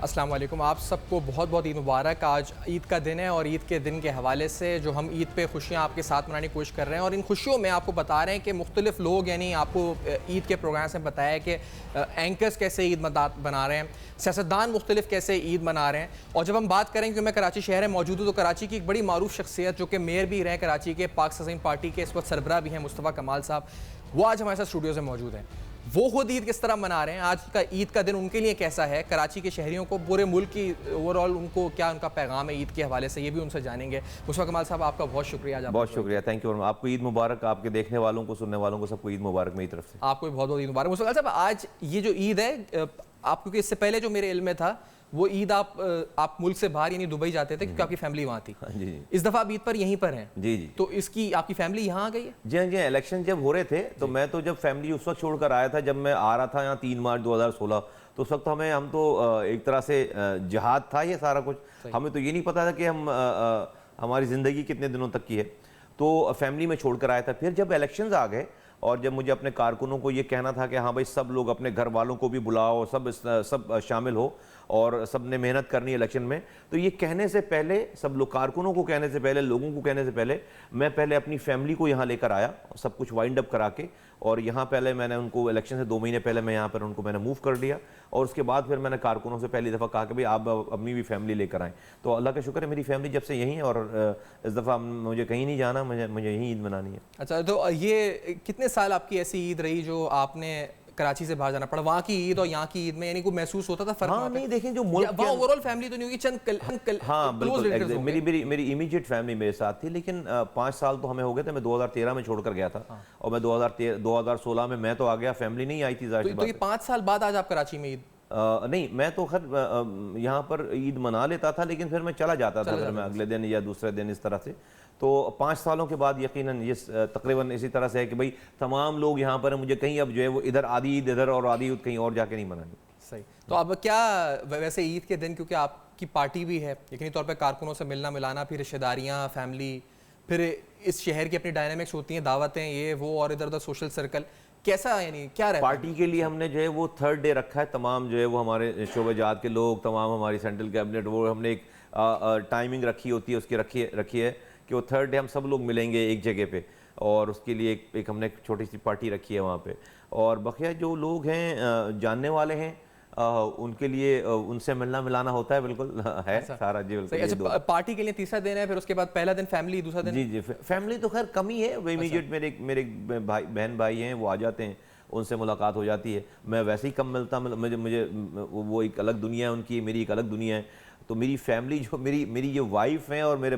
अस्सलाम वालेकुम। आप सबको बहुत बहुत ईद मुबारक। आज ईद का दिन है और ईद के दिन के हवाले से जो हम ईद पे खुशियाँ आपके साथ मनाने की कोशिश कर रहे हैं और इन खुशियों में आपको बता रहे हैं कि मुख्तलिफ लोग, यानी आपको ईद के प्रोग्राम से बताया कि एंकर्स कैसे ईद बना रहे हैं, सियासतदान मुख्तलिफ कैसे ईद मना रहे हैं। और जब हम बात करें, क्योंकि मैं कराची शहर में मौजूद हूँ, तो कराची की एक बड़ी मारूफ शख्सियत जो कि मेयर भी रहे कराची के, पाक सज़ीम पार्टी के इस वक्त सरबराह भी हैं मुस्तफ़ा कमाल साहब, वो आज हमारे साथ स्टूडियो से मौजूद हैं। वो खुद ईद किस तरह मना रहे हैं, आज का ईद का दिन उनके लिए कैसा है, कराची के शहरियों को, पूरे मुल्क की ओवरऑल उनको क्या उनका पैगाम है ईद के हवाले से, ये भी उनसे जानेंगे। मुस्तफ़ा कमाल साहब, आपका बहुत शुक्रिया। आज बहुत शुक्रिया, थैंक यू। आपको ईद मुबारक, आपके देखने वालों को, सुनने वालों को सबको ईद मुबारक मेरी तरफ से। आपको भी बहुत बहुत ईद मुबारक। मुस्तफ़ा साहब, आज ये जो ईद है, आप क्योंकि इससे पहले जो मेरे इल्म में था वो ईद आप मुल्क से बाहर यानी दुबई जाते थे क्योंकि आपकी फैमिली वहाँ थी। जी जी। इस दफ़ा आप ईद पर यहीं पर हैं। जी जी। तो इसकी आपकी फैमिली यहाँ आ गई है? जी हाँ जी। इलेक्शन जब हो रहे थे तो मैं तो जब फैमिली उस वक्त छोड़कर आया था, जब मैं आ रहा था यहाँ 3 मार्च 2016, तो उस वक्त हम तो एक तरह से जिहाद था ये सारा कुछ। हमें तो ये नहीं पता था कि हमारी ज़िंदगी कितने दिनों तक की है। तो फैमिली में छोड़कर आया था। फिर जब इलेक्शंस आ गए और जब मुझे अपने कारकुनों को ये कहना था कि हाँ भाई सब लोग अपने घर वालों को भी बुलाओ, सब शामिल हो और सब ने मेहनत करनी है इलेक्शन में, तो ये कहने से पहले, सब लोग कारकुनों को कहने से पहले, लोगों को कहने से पहले, मैं पहले अपनी फैमिली को यहाँ लेकर आया, सब कुछ वाइंड अप करा के, और यहाँ पहले मैंने उनको इलेक्शन से 2 महीने पहले मैं यहाँ पर उनको मैंने मूव कर दिया। और उसके बाद फिर मैंने कारकुनों से पहली दफ़ा कहा कि भाई आप अपनी भी फैमिली लेकर आएँ। तो अल्लाह का शुक्र है मेरी फैमिली जब से यहीं है और इस दफ़ा मुझे कहीं नहीं जाना, मुझे यहीं ईद मनानी है। अच्छा, तो ये कितने साल आपकी ऐसी ईद रही जो आपने कराची से बाहर जाना पड़ा? वहाँ की ईद और यहाँ की ईद में यानी को महसूस होता था फर्क? हाँ नहीं, देखें जो मुल्क वहाँ ओवरऑल फैमिली तो नहीं होगी, हाँ बिल्कुल, मेरी इमीडिएट फैमिली मेरे साथ थी, लेकिन 5 साल तो हमें हो गए थे। मैं 2013 में छोड़कर गया था। हाँ। और मैं 2016 में मैं तो आ गया, फैमिली नहीं आई थी। तो ये 5 साल बाद आज आप कराची में ईद? नहीं, मैं तो खैर यहाँ पर ईद मना लेता था, लेकिन फिर मैं चला जाता था, फिर मैं अगले दिन या दूसरे दिन इस तरह से। तो 5 सालों के बाद यकीनन ये तकरीबन इसी तरह से है कि भाई तमाम लोग यहाँ पर हैं, मुझे कहीं अब जो है वो इधर आधी ईद इधर और आधी ईद कहीं और जाके नहीं मनानी। सही। तो अब क्या वैसे ईद के दिन, क्योंकि आपकी पार्टी भी है, यकीनी तौर पर कारकुनों से मिलना मिलाना, फिर रिश्तेदारियाँ, फैमिली, फिर इस शहर की अपनी डायनामिक्स होती हैं, दावतें, ये वो, और इधर उधर सोशल सर्कल, कैसा यानी क्या रहता है? पार्टी के लिए हमने जो है वो 3rd डे रखा है। तमाम जो है वो हमारे शोबेजात के लोग, तमाम हमारी सेंट्रल कैबिनेट, वो हमने एक टाइमिंग रखी होती है, उसकी रखी है कि वो 3rd डे हम सब लोग मिलेंगे एक जगह पे, और उसके लिए एक हमने एक छोटी सी पार्टी रखी है वहाँ पे। और बकिया जो लोग हैं जानने वाले हैं उनके लिए उनसे मिलना मिलाना होता है, बिल्कुल है सारा जी बिल्कुल। अच्छा, पार्टी के लिए तीसरा दिन है, फिर उसके बाद पहला दिन फैमिली, दूसरा दिन? जी जी। फैमिली तो खैर कम ही है, वो इमीडिएट मेरे बहन भाई हैं, वो आ जाते हैं, उनसे मुलाकात हो जाती है। मैं वैसे ही कम मिलता, मुझे वो एक अलग दुनिया है उनकी, मेरी एक अलग दुनिया है। तो मेरी फैमिली जो मेरी जो वाइफ हैं और मेरे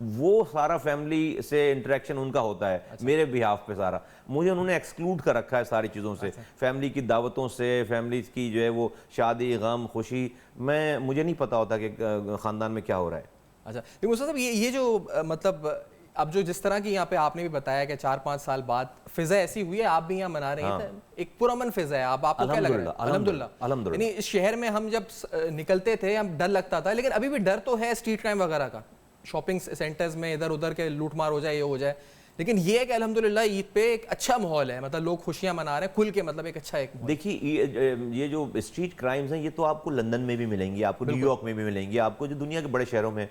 वो सारा फैमिली से इंटरेक्शन उनका होता है। अच्छा। मेरे बिहाफ पे सारा, मुझे उन्होंने एक्सक्लूड कर रखा है सारी चीज़ों से। अच्छा। फैमिली की दावतों से, फैमिली की जो है वो शादी, गम, खुशी, मुझे नहीं पता होता कि ख़ानदान में क्या हो रहा है। अच्छा, तो मुस्तफ़ा साहब, ये जो मतलब अब जो जिस तरह की यहाँ पे आपने भी बताया कि 4-5 साल बाद फिजा ऐसी हुई है, आप भी यहाँ मना रहे हैं। हाँ। एक पुरअमन फिजा है, आपको क्या लग रहा है? अल्हम्दुलिल्लाह। यानी इस शहर में हम जब निकलते थे हम डर लगता था, लेकिन अभी भी डर तो है स्ट्रीट क्राइम वगैरह का, शॉपिंग सेंटर्स में इधर उधर के लूट मार हो जाए, ये हो जाए, लेकिन ये है कि अल्हम्दुलिल्लाह ईद पे एक अच्छा माहौल है, मतलब लोग खुशियां मना रहे हैं खुल के, मतलब एक अच्छा एक। देखिए ये जो स्ट्रीट क्राइम्स हैं ये तो आपको लंदन में भी मिलेंगी, आपको न्यूयॉर्क में भी मिलेंगी, आपको जो दुनिया के बड़े शहरों में।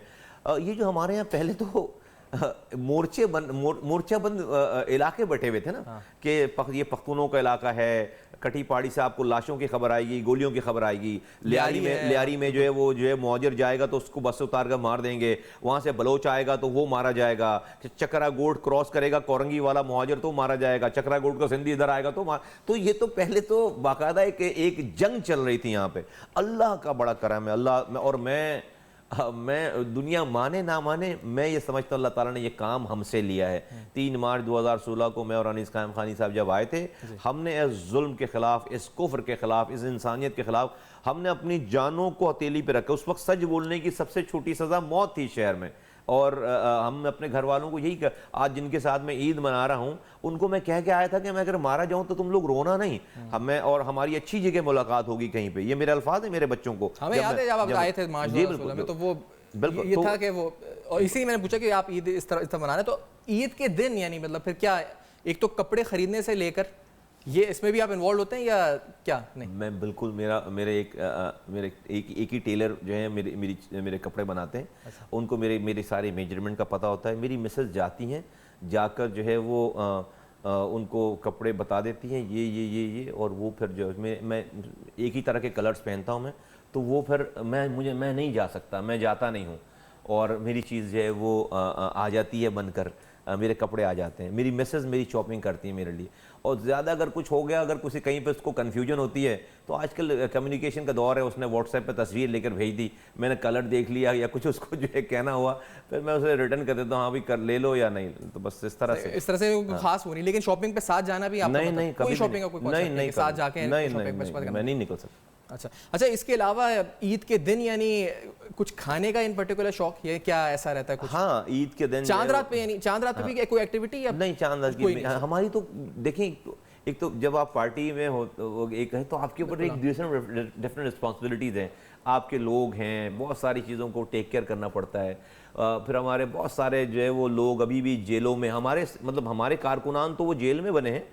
ये जो हमारे यहाँ पहले तो मोर्चाबंद इलाके बैठे हुए थे ना। हाँ। कि ये पख्तूनों का इलाका है, कटी पहाड़ी से आपको लाशों की खबर आएगी, गोलियों की खबर आएगी, लियारी में जो है वो जो है मुहाजिर जाएगा तो उसको बस उतार कर मार देंगे, वहाँ से बलोच आएगा तो वो मारा जाएगा, चक्रा गोड क्रॉस करेगा कोरंगी वाला मुहाजिर तो मारा जाएगा, चक्रा गोड का सिंधी इधर आएगा तो ये तो पहले तो बाकायदा एक जंग चल रही थी यहाँ पे। अल्लाह का बड़ा करम है, अल्लाह और मैं दुनिया माने ना माने, मैं ये समझता हूँ अल्लाह ताला ने ये काम हमसे लिया है। 3 मार्च 2016 को मैं और अनीस कायम खानी साहब जब आए थे, हमने इस जुल्म के ख़िलाफ़, इस कुफ्र के ख़िलाफ़, इस इंसानियत के ख़िलाफ़ हमने अपनी जानों को हथेली पे रखा। उस वक्त सच बोलने की सबसे छोटी सज़ा मौत थी शहर में, और हम अपने घर वालों को यही आज जिनके साथ मैं ईद मना रहा हूँ उनको मैं कह के आया था कि मैं अगर मारा जाऊँ तो तुम लोग रोना नहीं, हमें और हमारी अच्छी जगह मुलाकात होगी कहीं पे। ये मेरे अल्फाज है मेरे बच्चों को। हमें याद है जब आप आए थे मार्च 2016 में, तो वो बिल्कुल ये था कि वो, और इसी मैंने पूछा कि आप ईद इस तरह मना रहे, तो ईद के दिन यानी मतलब फिर क्या, एक तो कपड़े खरीदने से लेकर ये इसमें भी आप इन्वॉल्व होते हैं या क्या? नहीं, मैं बिल्कुल, मेरे एक ही टेलर जो है मेरे कपड़े बनाते हैं। अच्छा। उनको मेरे सारे मेजरमेंट का पता होता है। मेरी मिसेस जाती हैं, जाकर जो है वो उनको कपड़े बता देती हैं ये, और वो फिर जो मैं एक ही तरह के कलर्स पहनता हूँ मैं, तो वो फिर मैं नहीं जा सकता, मैं जाता नहीं हूँ, और मेरी चीज़ जो है वो आ जाती है बनकर, मेरे कपड़े आ जाते हैं। मेरी मिसेस मेरी शॉपिंग करती है मेरे लिए। और ज़्यादा अगर कुछ हो गया, अगर किसी कहीं पे उसको कन्फ्यूजन होती है, तो आजकल कम्युनिकेशन का दौर है, उसने व्हाट्सएप पे तस्वीर लेकर भेज दी, मैंने कलर देख लिया या कुछ उसको जो है कहना हुआ, फिर मैं उसे रिटर्न कर देता हूँ, हाँ भाई कर ले लो या नहीं, तो बस इस तरह से हाँ। खास हो नहीं। लेकिन शॉपिंग पे साथ जाना भी आपका नहीं, मतलब कोई शॉपिंग का कोई कॉन्सेप्ट नहीं, साथ जाके मैं नहीं निकल सकता। अच्छा, इसके अलावा ईद के दिन यानी कुछ खाने का इन पर्टिकुलर शौक है क्या, ऐसा रहता है कुछ? हाँ, ईद के दिन चांद रात पे, यानी चांद रात पे भी कोई एक्टिविटी या नहीं? चांद रात की हमारी तो देखिए, एक तो जब आप पार्टी में हो एक है, तो आपके ऊपर एक डिफरेंट रिस्पॉन्सिबिलिटीज़ हैं, आपके लोग हैं, बहुत सारी चीज़ों को टेक केयर करना पड़ता है। फिर हमारे बहुत सारे जो है वो लोग अभी भी जेलों में, हमारे कारकुनान तो वो जेल में बने हैं,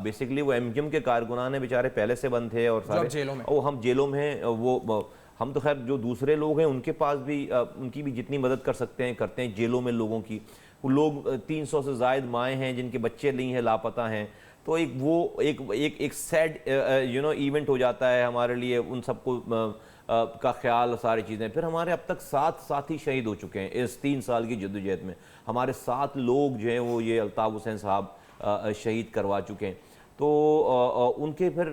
बेसिकली वो एमक्यूएम के कारकुनान हैं, बेचारे पहले से बंद थे, और सारे जेलों में, वो हम जेलों में हैं। वो हम तो खैर जो दूसरे लोग हैं उनके पास भी उनकी भी जितनी मदद कर सकते हैं करते हैं जेलों में लोगों की। लोग 300 से ज़ायद माएँ हैं जिनके बच्चे नहीं हैं, लापता हैं, तो एक सैड इवेंट हो जाता है हमारे लिए, उन सबको का ख्याल, सारी चीज़ें। फिर हमारे अब तक 7 साथी शहीद हो चुके हैं इस 3 साल की जद्दोजहद में। हमारे 7 लोग जो हैं वो ये अल्ताफ़ हुसैन साहब शहीद करवा चुके हैं। तो उनके फिर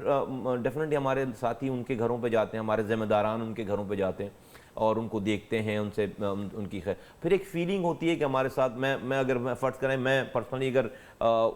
डेफिनेटली हमारे साथी उनके घरों पे जाते हैं, हमारे ज़िम्मेदारान उनके घरों पे जाते हैं और उनको देखते हैं, उनसे उनकी खैर। फिर एक फीलिंग होती है कि हमारे साथ मैं फ़र्ज़ करें, मैं पर्सनली अगर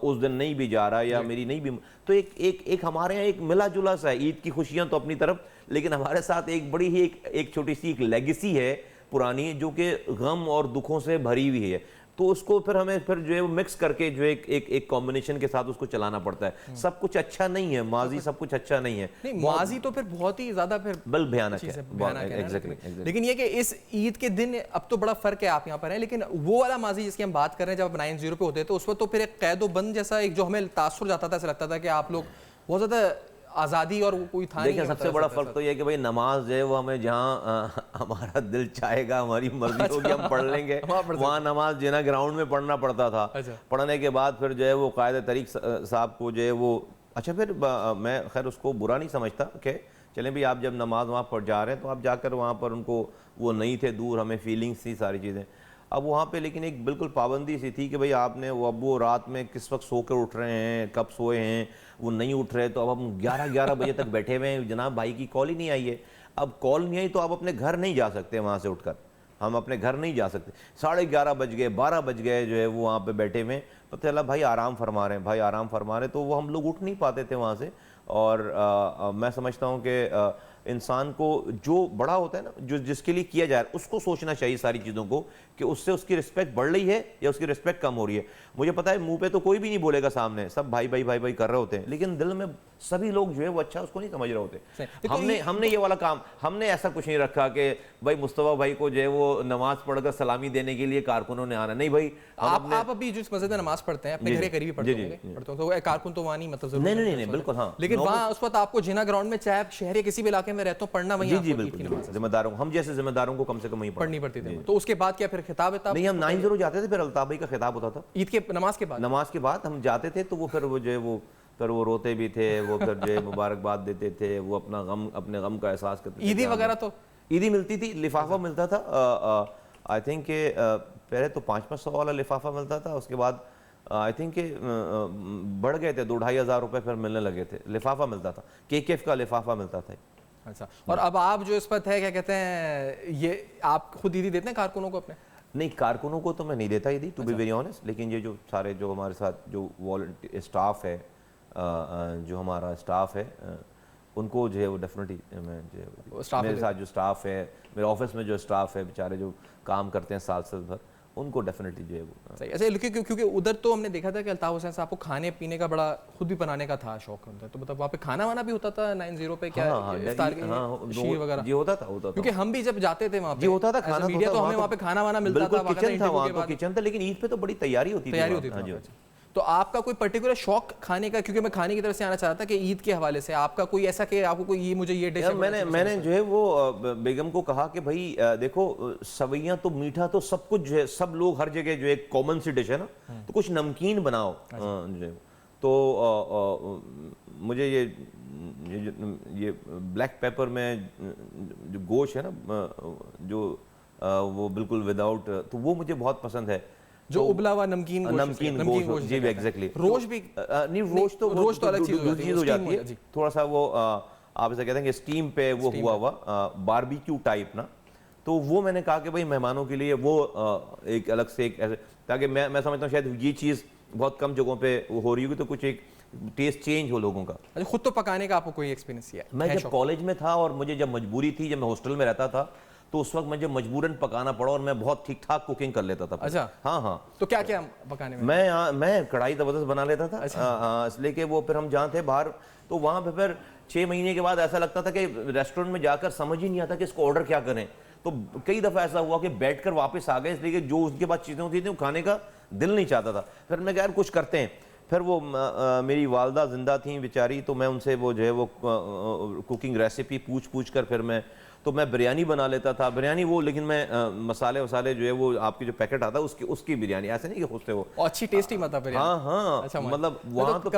उस दिन नहीं भी जा रहा या मेरी नहीं भी, तो एक हमारे यहाँ एक मिला जुला सा है। ईद की खुशियाँ तो अपनी तरफ, लेकिन हमारे साथ एक बड़ी ही एक छोटी सी एक लेगेसी है पुरानी, जो कि गम और दुखों से भरी हुई है। तो उसको फिर हमें फिर जो है वो मिक्स करके जो एक कॉम्बिनेशन के साथ उसको चलाना पड़ता है। सब कुछ अच्छा नहीं है, माजी सब कुछ अच्छा नहीं है, नहीं माजी तो फिर बहुत ही ज्यादा फिर बल भयानक है। एग्जैक्टली। लेकिन ये कि इस ईद के दिन अब तो बड़ा फर्क है, आप यहाँ पर हैं, लेकिन वो वाला माजी जिसकी हम बात कर रहे हैं, जब 90 पे होते थे उस वक्त तो फिर एक कैदो बंद जैसा एक जो हमें तासुर जाता था, ऐसा लगता था कि आप लोग बहुत ज्यादा आज़ादी और कोई था नहीं। देखिए, सबसे बड़ा फ़र्क तो ये है कि भाई नमाज जो है वो हमें जहाँ हमारा दिल चाहेगा, हमारी मर्जी होगी, हम पढ़ लेंगे। वहाँ नमाज जो है ना ग्राउंड में पढ़ना पड़ता था। पढ़ने के बाद फिर जो है वो कायदे तरीक साहब को जो है वो, अच्छा फिर मैं खैर उसको बुरा नहीं समझता कि चलें भाई आप जब नमाज वहाँ पर जा रहे हैं तो आप जाकर वहाँ पर, उनको वो नहीं थे दूर, हमें फीलिंग्स थी, सारी चीज़ें। अब वहाँ पे लेकिन एक बिल्कुल पाबंदी सी थी कि भाई आपने वो रात में किस वक्त सो कर उठ रहे हैं, कब सोए हैं, वो नहीं उठ रहे, तो अब हम 11 बजे तक बैठे हुए हैं, जनाब भाई की कॉल ही नहीं आई है। अब कॉल नहीं आई तो आप अपने घर नहीं जा सकते, वहाँ से उठकर हम अपने घर नहीं जा सकते। 11:30 बज गए, 12 बज गए, जो है वो वहाँ पे बैठे हुए, तो चला भाई आराम फरमा रहे हैं, भाई आराम फरमा रहे, तो वो हम लोग उठ नहीं पाते थे वहाँ से। और मैं समझता हूँ कि इंसान को जो बड़ा होता है ना, जो जिसके लिए किया जा रहा है, उसको सोचना चाहिए सारी चीज़ों को कि उससे उसकी रिस्पेक्ट बढ़ रही है या उसकी रिस्पेक्ट कम हो रही है। मुझे पता है मुंह पे तो कोई भी नहीं बोलेगा, सामने सब भाई भाई भाई भाई कर रहे होते हैं, लेकिन दिल में सभी लोग जो है वो अच्छा उसको नहीं समझ रहे होते। हमने ये वाला काम, हमने ऐसा कुछ नहीं रखा कि भाई मुस्तफा भाई को जो है वो नमाज पढ़कर सलामी देने के लिए कारकुनों ने आना, नहीं भाई। आप अभी जिस मस्जिद में नमाज पढ़ते हैं, अपने घर के करीब पढ़ते होंगे, तो कारकुन तो वहाँ नहीं, मतलब नहीं बिल्कुल, हाँ। लेकिन वहाँ उस वक्त आपको जिना ग्राउंड में, चाहे शहर किसी भी इलाके में रहते हो, पढ़ना वही। जी बिल्कुल, जिम्मेदारों, हम जैसे जिम्मेदारों को कम से कम वहीं पढ़नी पड़ती थी। तो उसके बाद क्या फिर खिताब है? नहीं, हम 90 जाते थे, फिर अल्ताफ भाई का खिताब होता था ईद के नमाज के बाद हम जाते थे, तो वो फिर वो जो है वो फिर वो रोते भी थे, वो फिर जो है मुबारकबाद देते थे, वो अपने गम का एहसास करते थे। ईदी वगैरह तो ईदी मिलती थी, लिफाफा मिलता था। आई थिंक के पहले तो 500 वाला लिफाफा मिलता था, उसके बाद आई थिंक के बढ़ गए थे, 2-2.5 हज़ार रुपये फिर मिलने लगे थे। लिफाफा मिलता था, KKF का लिफाफा मिलता था। अच्छा, और अब आप जो इस वक्त है, क्या कहते हैं, ये आप खुद ईदी देते हैं कारकुनों को अपने? नहीं, कारकुनों को तो मैं नहीं देता ईदी, टू बी वेरी ऑनेस्ट, लेकिन ये जो सारे जो हमारे साथ जो वॉलंटियर स्टाफ है, जो हमारा स्टाफ है, उनको जो है वो डेफिनेटली मैं जो है मेरे साथ जो स्टाफ है, मेरे ऑफिस में जो स्टाफ है, बेचारे जो काम करते हैं साल भर, उनको डेफिनेटली जो है वो सही। ऐसे क्योंकि उधर तो हमने देखा था कि अल्ताफ हुसैन साहब को खाने पीने का बड़ा खुद भी बनाने का था शौक होता है, तो मतलब वहाँ पे खाना वाना भी होता था 90 पे? क्या इफ्तार के शीर वगैरह जी होता था क्योंकि हम भी जब जाते थे वहाँ पे जी होता था खाना, मीडिया तो हमें वहाँ पे खाना वाना मिलता था, किचन था वहाँ, तो किचन था, लेकिन ईद पे तो बड़ी तैयारी होती थी। तो आपका कोई पर्टिकुलर शौक खाने का, क्योंकि मैं खाने की तरफ से आना चाहता था कि ईद के हवाले से आपका कोई ऐसा कि आपको कोई ये मुझे ये डिश मैंने जो है वो बेगम को कहा कि भाई देखो सवैयां तो मीठा तो सब कुछ जो है, सब लोग हर जगह जो एक कॉमन सी डिश है ना, तो कुछ नमकीन बनाओ जो है। तो मुझे ये ब्लैक पेपर में जो गोश्त है ना जो वो बिल्कुल विदाउट, तो वो मुझे बहुत पसंद है, जो उबला हुआ नमकीन गोश्त जी एग्जैक्टली। रोज भी नहीं, रोज तो अलग चीज हो जाती है, थोड़ा सा वो आप ऐसा कहते हैं कि स्टीम पे वो हुआ हुआ बारबेक्यू टाइप ना, तो वो मैंने कहा कि भाई मेहमानों के लिए वो एक अलग से एक ऐसे, ताकि मैं समझता हूँ शायद ये चीज़ बहुत कम जगहों पे हो रही होगी, तो कुछ एक टेस्ट चेंज हो लोगों का। अच्छा, खुद तो पकाने का आपको कोई एक्सपीरियंस किया? मैं जब कॉलेज में था और मुझे जब मजबूरी थी, जब मैं हॉस्टल में रहता था, तो उस वक्त मुझे मजबूरन पकाना पड़ा और मैं बहुत ठीक ठाक कुकिंग कर लेता था। अच्छा, हाँ। तो क्या क्या पकाने में? मैं कढ़ाई जबरदस्त बना लेता था। इसलिए कि वो फिर हम जहाँ थे बाहर, तो वहाँ पे फिर 6 महीने के बाद ऐसा लगता था कि रेस्टोरेंट में जाकर समझ ही नहीं आता कि इसको ऑर्डर क्या करें। तो कई दफ़ा ऐसा हुआ कि बैठकर वापस आ गए, इसलिए कि जो उसके बाद चीज़ें होती थी वो खाने का दिल नहीं चाहता था। फिर मैं यार कुछ करते हैं। फिर वो मेरी वालदा जिंदा थी बेचारी, तो मैं उनसे वो जो है वो कुकिंग रेसिपी पूछ कर फिर मैं बिरयानी बना लेता था। बिरयानी वो, लेकिन मैं मसाले वसाले जो है वो आपकी जो पैकेट आता है उसकी बिरयानी, ऐसे नहीं कि खुद से वो अच्छी टेस्टी मतलब बिरयानी। हाँ अच्छा, मतलब वहाँ तो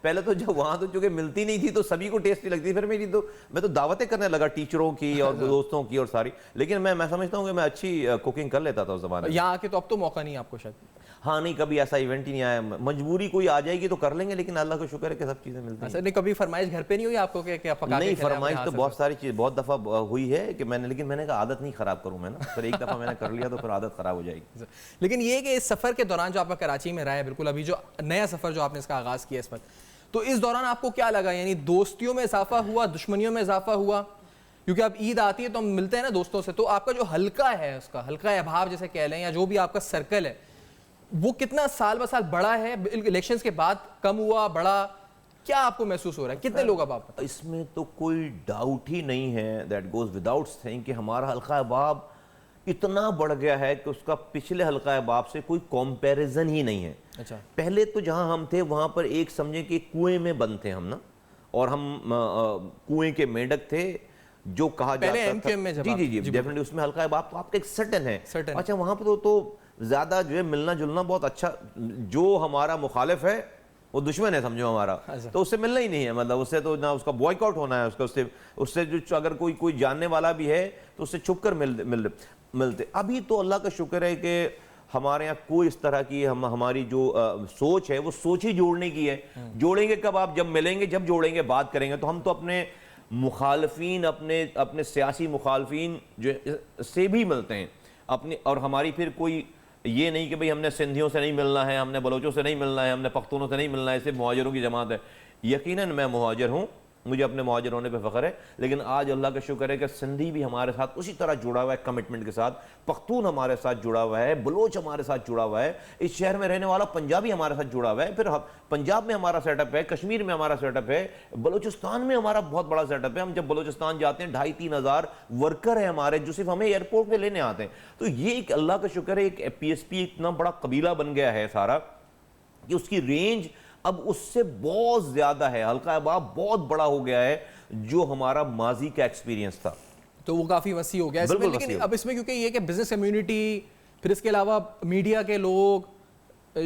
पहले तो जब वहाँ तो चूंकि मिलती नहीं थी तो सभी को टेस्टी लगती, फिर मैं तो दावतें करने लगा टीचरों की और दोस्तों की और सारी, लेकिन मैं समझता हूँ कि मैं अच्छी कुकिंग कर लेता था उस जमाने में। यहाँ आके तो अब तो मौका नहीं आपको शायद? हाँ नहीं, कभी ऐसा इवेंट ही नहीं आया। मजबूरी कोई आ जाएगी तो कर लेंगे, लेकिन अल्लाह का शुक्र है कि सब चीजें मिलती हैं। नहीं, कभी फरमाइश घर पे नहीं हुई आपको कि क्या पका के? नहीं, फरमाइश तो बहुत सारी चीज बहुत दफा हुई है कि लेकिन मैंने कहा आदत नहीं खराब करूं मैं ना, फिर एक दफा मैंने कर लिया तो फिर आदत खराब हो जाएगी। लेकिन ये कि इस सफर के दौरान जो आपका कराची में रहा है, बिल्कुल अभी जो नया सफर जो आपने इसका आगाज किया इस वक्त, तो इस दौरान आपको क्या लगा? यानी दोस्तियों में इजाफा हुआ, दुश्मनियों में इजाफा हुआ? क्योंकि अब ईद आती है तो हम मिलते हैं ना दोस्तों से, तो आपका जो हल्का है, उसका हल्का अभाव जैसे कह लें, या जो भी आपका सर्कल है, वो कितना साल ब साल बड़ा है? इलेक्शंस के बाद कम हुआ, बढ़ा? क्या आपको महसूस हो रहा है? कितने लोग अब आप? इसमें तो कोई डाउट ही नहीं है, दैट गोज विदाउट सेइंग, कि हमारा हल्का अहबाब इतना बढ़ गया है कि उसका पिछले हल्का अहबाब से कोई कंपैरिजन ही नहीं है। अच्छा। पहले तो जहां हम थे वहां पर एक समझे कि कुएं में बंद थे हम ना, और हम कुएं के मेंढक थे जो कहा जाता था। जी डेफिनेटली उसमें हल्का अहबाब तो आपका एक सर्टेन है। अच्छा, वहां पर तो ज्यादा जो है मिलना जुलना बहुत अच्छा, जो हमारा मुखालिफ है वो दुश्मन है समझो हमारा, तो उससे मिलना ही नहीं है, मतलब उससे तो ना उसका बॉयकॉट होना है, उससे जो अगर कोई जानने वाला भी है तो उससे छुप कर मिलते। अभी तो अल्लाह का शुक्र है कि हमारे यहाँ कोई इस तरह की हमारी जो सोच है वो सोच ही जोड़ने की है। जोड़ेंगे कब? आप जब मिलेंगे, जब जोड़ेंगे, बात करेंगे। तो हम तो अपने मुखालफीन, अपने सियासी मुखालफीन जो से भी मिलते हैं अपने, और हमारी फिर कोई ये नहीं कि भाई हमने सिंधियों से नहीं मिलना है, हमने बलोचों से नहीं मिलना है, हमने पख्तूनों से नहीं मिलना है, सिर्फ मुहाजिरों की जमात है। यकीनन मैं मुहाजिर हूँ, मुझे अपने मुहाजिर होने पे फ़ख्र है, लेकिन आज अल्लाह का शुक्र है कि सिंधी भी हमारे साथ उसी तरह जुड़ा हुआ है कमिटमेंट के साथ, पख्तून हमारे साथ जुड़ा हुआ है, बलोच हमारे साथ जुड़ा हुआ है, इस शहर में रहने वाला पंजाबी हमारे साथ जुड़ा हुआ है, फिर पंजाब में हमारा सेटअप है, कश्मीर में हमारा सेटअप है, बलोचिस्तान में हमारा बहुत बड़ा सेटअप है। हम जब बलोचिस्तान जाते हैं 2,500-3 हज़ार वर्कर है हमारे जो सिर्फ हमें एयरपोर्ट पे लेने आते हैं। तो ये एक अल्लाह का शुक्र है, एक PSP इतना बड़ा कबीला बन गया है सारा कि उसकी रेंज अब उससे बहुत ज्यादा है, हल्का अहबाब बहुत बड़ा हो गया है जो हमारा माजी का एक्सपीरियंस था, तो वो काफी वसी हो गया इसमें। लेकिन अब इसमें क्योंकि ये कि बिजनेस कम्युनिटी, फिर इसके अलावा मीडिया के लोग,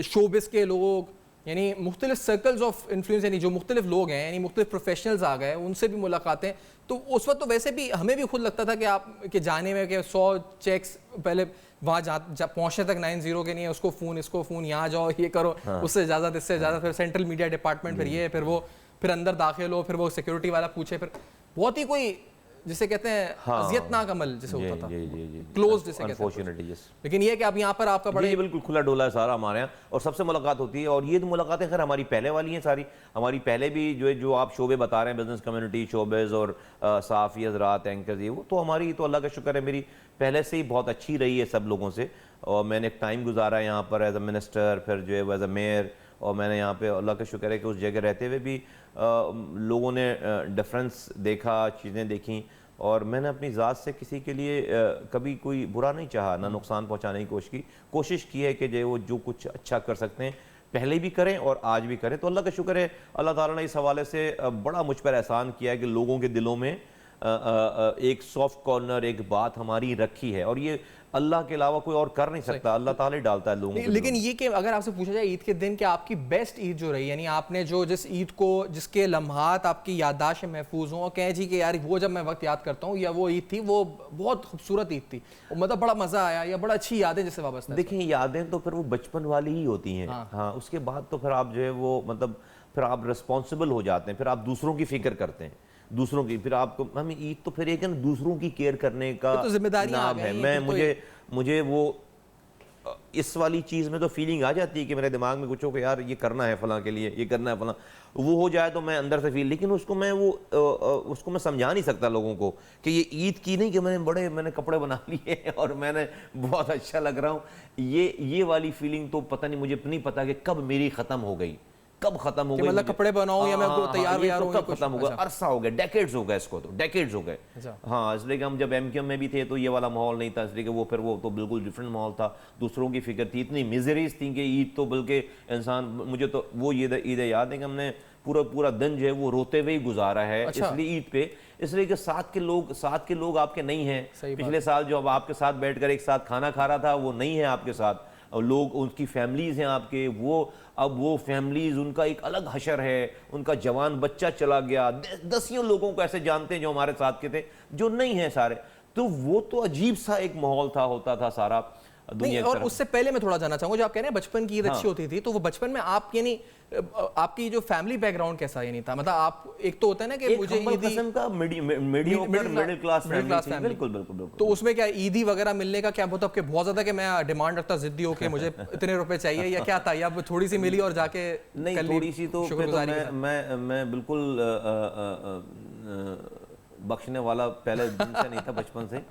शोबिस के लोग, यानी मुख्तलिफ सर्कल्स ऑफ इन्फ्लुएंस, यानी जो मुख्तलिफ लोग हैं, यानी मुख्तलिफ प्रोफेशनल्स आ गए, उनसे भी मुलाकातें। तो उस वक्त तो वैसे भी हमें भी खुद लगता था कि आप के जाने में कि 100 चेक्स पहले वहाँ पहुँचने तक 90 के नहीं है, उसको फ़ोन, इसको फ़ोन, यहाँ जाओ, ये करो, उससे इजाज़त, इससे इजाज़त, फिर सेंट्रल मीडिया डिपार्टमेंट, फिर ये, फिर वो, फिर अंदर दाखिल हो, फिर वो सिक्योरिटी वाला पूछे, फिर बहुत ही कोई जिसे कहते हैं अज़ियतनाक अमल जिसे होता था, क्लोज जिसे कहते हैं। लेकिन ये कि अब यहाँ पर आपका बड़े बिल्कुल खुला डोला है सारा हमारे यहाँ, और सबसे मुलाकात होती है। और ये तो मुलाकातें खैर हमारी पहले वाली हैं सारी, हमारी पहले भी जो आप शोबे बता रहे हैं, बिजनेस कम्युनिटी, शोबेज और सहाफ़ी हज़रात, एंकर्स, ये वो तो हमारी तो अल्लाह का शुक्र है मेरी पहले से ही बहुत अच्छी रही है सब लोगों से। और मैंने एक टाइम गुजारा है यहाँ पर एज अ मिनिस्टर, फिर जो है एज अ मेयर, और मैंने यहाँ पे अल्लाह का शुक्र है कि उस जगह रहते हुए भी लोगों ने डिफरेंस देखा, चीज़ें देखी, और मैंने अपनी ज़ात से किसी के लिए कभी कोई बुरा नहीं चाहा, ना नुकसान पहुँचाने की कोशिश की है कि जो कुछ अच्छा कर सकते हैं पहले भी करें और आज भी करें। तो अल्लाह का शुक्र है, अल्लाह ताला ने इस हवाले से बड़ा मुझ पर एहसान किया है कि लोगों के दिलों में एक सॉफ्ट कॉर्नर, एक बात हमारी रखी है, और ये अल्लाह के अलावा कोई और कर नहीं सकता, अल्लाह ताला ही डालता है लोगों को। लेकिन ये कि अगर आपसे पूछा जाए ईद के दिन क्या आपकी बेस्ट ईद जो रही, यानी आपने जो जिस ईद को, जिसके लम्हात आपकी याददाश्त में महफूज हों और कहें जी कि यार वो जब मैं वक्त याद करता हूँ या वो ईद थी वो बहुत खूबसूरत ईद थी, मतलब बड़ा मज़ा आया या बड़ा अच्छी यादें जिससे वाबस्ता। देखिए यादें तो फिर वो बचपन वाली ही होती हैं। हाँ, उसके बाद तो फिर आप जो है वो मतलब फिर आप रिस्पॉन्सिबल हो जाते हैं, फिर आप दूसरों की फिक्र करते हैं, दूसरों की, फिर आपको हमें ईद तो फिर एक है ना दूसरों की केयर करने का तो जिम्मेदारियां नाम है। मैं मुझे वो इस वाली चीज़ में तो फीलिंग आ जाती है कि मेरे दिमाग में कुछ हो कि यार ये करना है फलां के लिए, ये करना है फलां, वो हो जाए तो मैं अंदर से फील, लेकिन उसको मैं समझा नहीं सकता लोगों को कि ये ईद की नहीं कि मैंने कपड़े बना लिए और मैंने बहुत अच्छा लग रहा हूँ। ये वाली फीलिंग तो पता नहीं, मुझे नहीं पता कि कब मेरी ख़त्म हो गई, कब खत्म हो गई, मतलब कपड़े बनाऊं या मैं तैयार तो कब खत्म होगा। अरसा हो गया, डेकेड्स हो गया, इसको तो डेकेड्स हो गए। हाँ, इसलिए कि हम जब एमक्यूएम में भी थे तो ये वाला माहौल नहीं था, इसलिए कि वो तो बिल्कुल डिफरेंट माहौल था, दूसरों की फिक्र थी, इतनी मिजरीज थी कि ईद तो बल्कि इंसान, मुझे तो वो ईद याद है कि हमने पूरा दिन जो है वो रोते हुए ही गुजारा है। इसलिए ईद पे, इसलिए कि साथ के लोग आपके नहीं हैं। पिछले साल जो अब आपके साथ बैठकर एक साथ खाना खा रहा था वो नहीं है आपके साथ, और लोग, उनकी फैमिलीज हैं आपके, अब वो फैमिलीज, उनका एक अलग हशर है, उनका जवान बच्चा चला गया, दसियों लोगों को ऐसे जानते हैं जो हमारे साथ के थे जो नहीं है सारे, तो वो तो अजीब सा एक माहौल होता था सारा दुनिया। और उससे पहले मैं थोड़ा जानना चाहूंगा, जो आप कह रहे हैं बचपन की ईद अच्छी होती थी, तो वो बचपन में आप यानी आपकी जो फैमिली बैकग्राउंड कैसा यानी था, मतलब आप, एक तो होता है ना कि मुझे किस्म का मिडिल क्लास फैमिली, बिल्कुल। तो उसमें क्या ईदी वगैरह मिलने का क्या मतलब कि बहुत ज्यादा कि मैं डिमांड रखता जिद्दी हो कि मुझे इतने रुपए चाहिए, या क्या था, या थोड़ी सी मिली और जाके नहीं, थोड़ी सी तो मैं बिल्कुल बख्शने वाला पहले दिन से नहीं था, बचपन से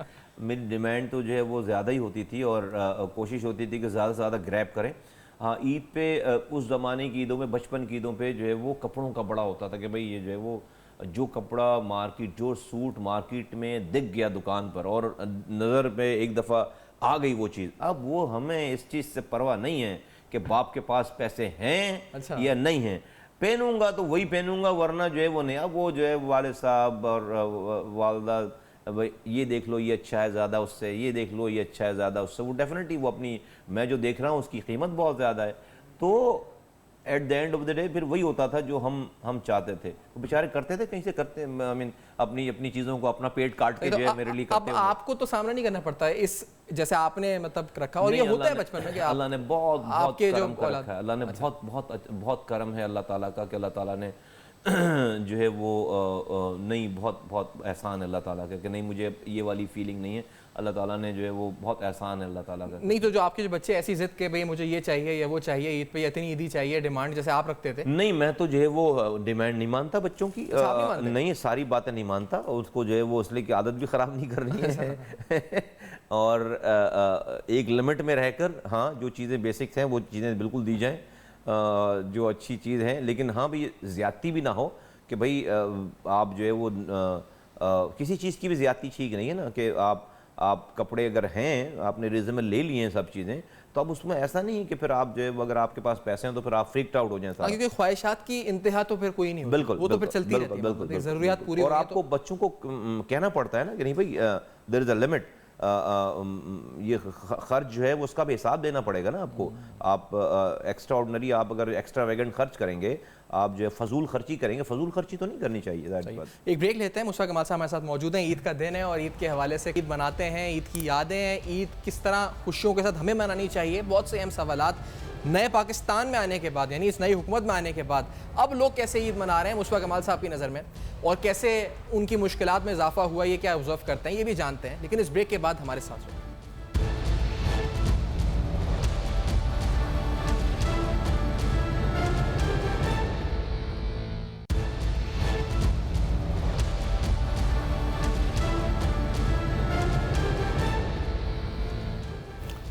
मेरी डिमांड तो जो है वो ज़्यादा ही होती थी, और कोशिश होती थी कि ज़्यादा से ज़्यादा ग्रैब करें। हाँ, ईद पे उस ज़माने की ईदों में, बचपन की ईदों पे जो है वो कपड़ों का बड़ा होता था कि भाई ये जो है वो जो कपड़ा मार्केट, जो सूट मार्केट में दिख गया दुकान पर और नज़र पे एक दफ़ा आ गई वो चीज़, अब वो हमें इस चीज़ से परवाह नहीं है कि बाप के पास पैसे हैं या नहीं हैं, पहनूंगा तो वही पहनूंगा, वरना जो है वो नहीं। अब वो जो है वालिद साहब और वालदा, भाई ये देख लो ये अच्छा है ज़्यादा उससे, ये देख लो ये अच्छा है ज़्यादा उससे, वो डेफिनेटली वो अपनी, मैं जो देख रहा हूँ उसकी कीमत बहुत ज़्यादा है, तो at the end of the day फिर वही होता था जो हम चाहते थे। वो बेचारे करते थे, कहीं से करते, आई मीन अपनी चीज़ों को, अपना पेट काट के जो है मेरे लिए करते। अब आपको तो सामना नहीं करना पड़ता है इस, जैसे आपने मतलब रखा, और ये होता है बचपन में कि अल्लाह ने बहुत करम कर रखा है, अल्लाह ने बहुत करम है अल्लाह ताला का, कि अल्लाह ताला ने जो है वो नहीं, बहुत एहसान है अल्लाह ताला का कि नहीं, मुझे ये वाली फीलिंग नहीं है, अल्लाह ताला ने जो है वो बहुत एहसान है अल्लाह ताला का। नहीं तो जो आपके जो बच्चे ऐसी जिद के भाई मुझे ये चाहिए या वो चाहिए, ईद पे इतनी ईदी चाहिए, डिमांड जैसे आप रखते थे? नहीं, मैं तो जो है वो डिमांड नहीं मानता बच्चों की, नहीं, सारी बातें नहीं मानता, उसको जो है वो इसलिए की आदत भी ख़राब नहीं करनी है और एक लिमिट में रहकर, हाँ, जो चीज़ें बेसिक्स हैं वो चीज़ें बिल्कुल दी जाएँ, जो अच्छी चीज़ है, लेकिन हाँ भाई ज़्यादती भी ना हो कि भाई आप जो है वो किसी चीज़ की भी ज़्यादती ठीक नहीं है ना, कि आप कपड़े अगर हैं, आपने रिज़म में ले लिए हैं सब चीज़ें, तो अब उसमें ऐसा नहीं है कि फिर आप जो है अगर आपके पास पैसे हैं तो फिर आप फ्रीक्ड आउट हो जाएं सारा, क्योंकि ख्वाहिशात की इंतहा तो फिर कोई नहीं होती, बिल्कुल, वो तो फिर चलती रहती है, बिल्कुल, ज़रूरियात पूरी, और आपको बच्चों को कहना पड़ता है ना कि नहीं भाई देयर इज़ अ लिमिट, ये खर्च जो है वो उसका भी हिसाब देना पड़ेगा ना आपको। आप एक्स्ट्रा ऑर्डिनरी, आप अगर एक्स्ट्रा वैगन खर्च करेंगे, आप जो है फजूल खर्ची करेंगे, फजूल खर्ची तो नहीं करनी चाहिए। एक ब्रेक लेते हैं, मुस्तफा कमाल साहब हमारे साथ मौजूद हैं। ईद का दिन है और ईद के हवाले से ईद मनाते हैं, ईद की यादें हैं, ईद किस तरह खुशियों के साथ हमें मनानी चाहिए, बहुत से अहम सवालात नए पाकिस्तान में आने के बाद, यानी इस नई हुकूमत में आने के बाद अब लोग कैसे ईद मना रहे हैं मुस्तफा कमाल साहब की नज़र में, और कैसे उनकी मुश्किलात में इजाफा हुआ, ये क्या ऑब्जर्व करते हैं, ये भी जानते हैं। लेकिन इस ब्रेक के बाद हमारे साथ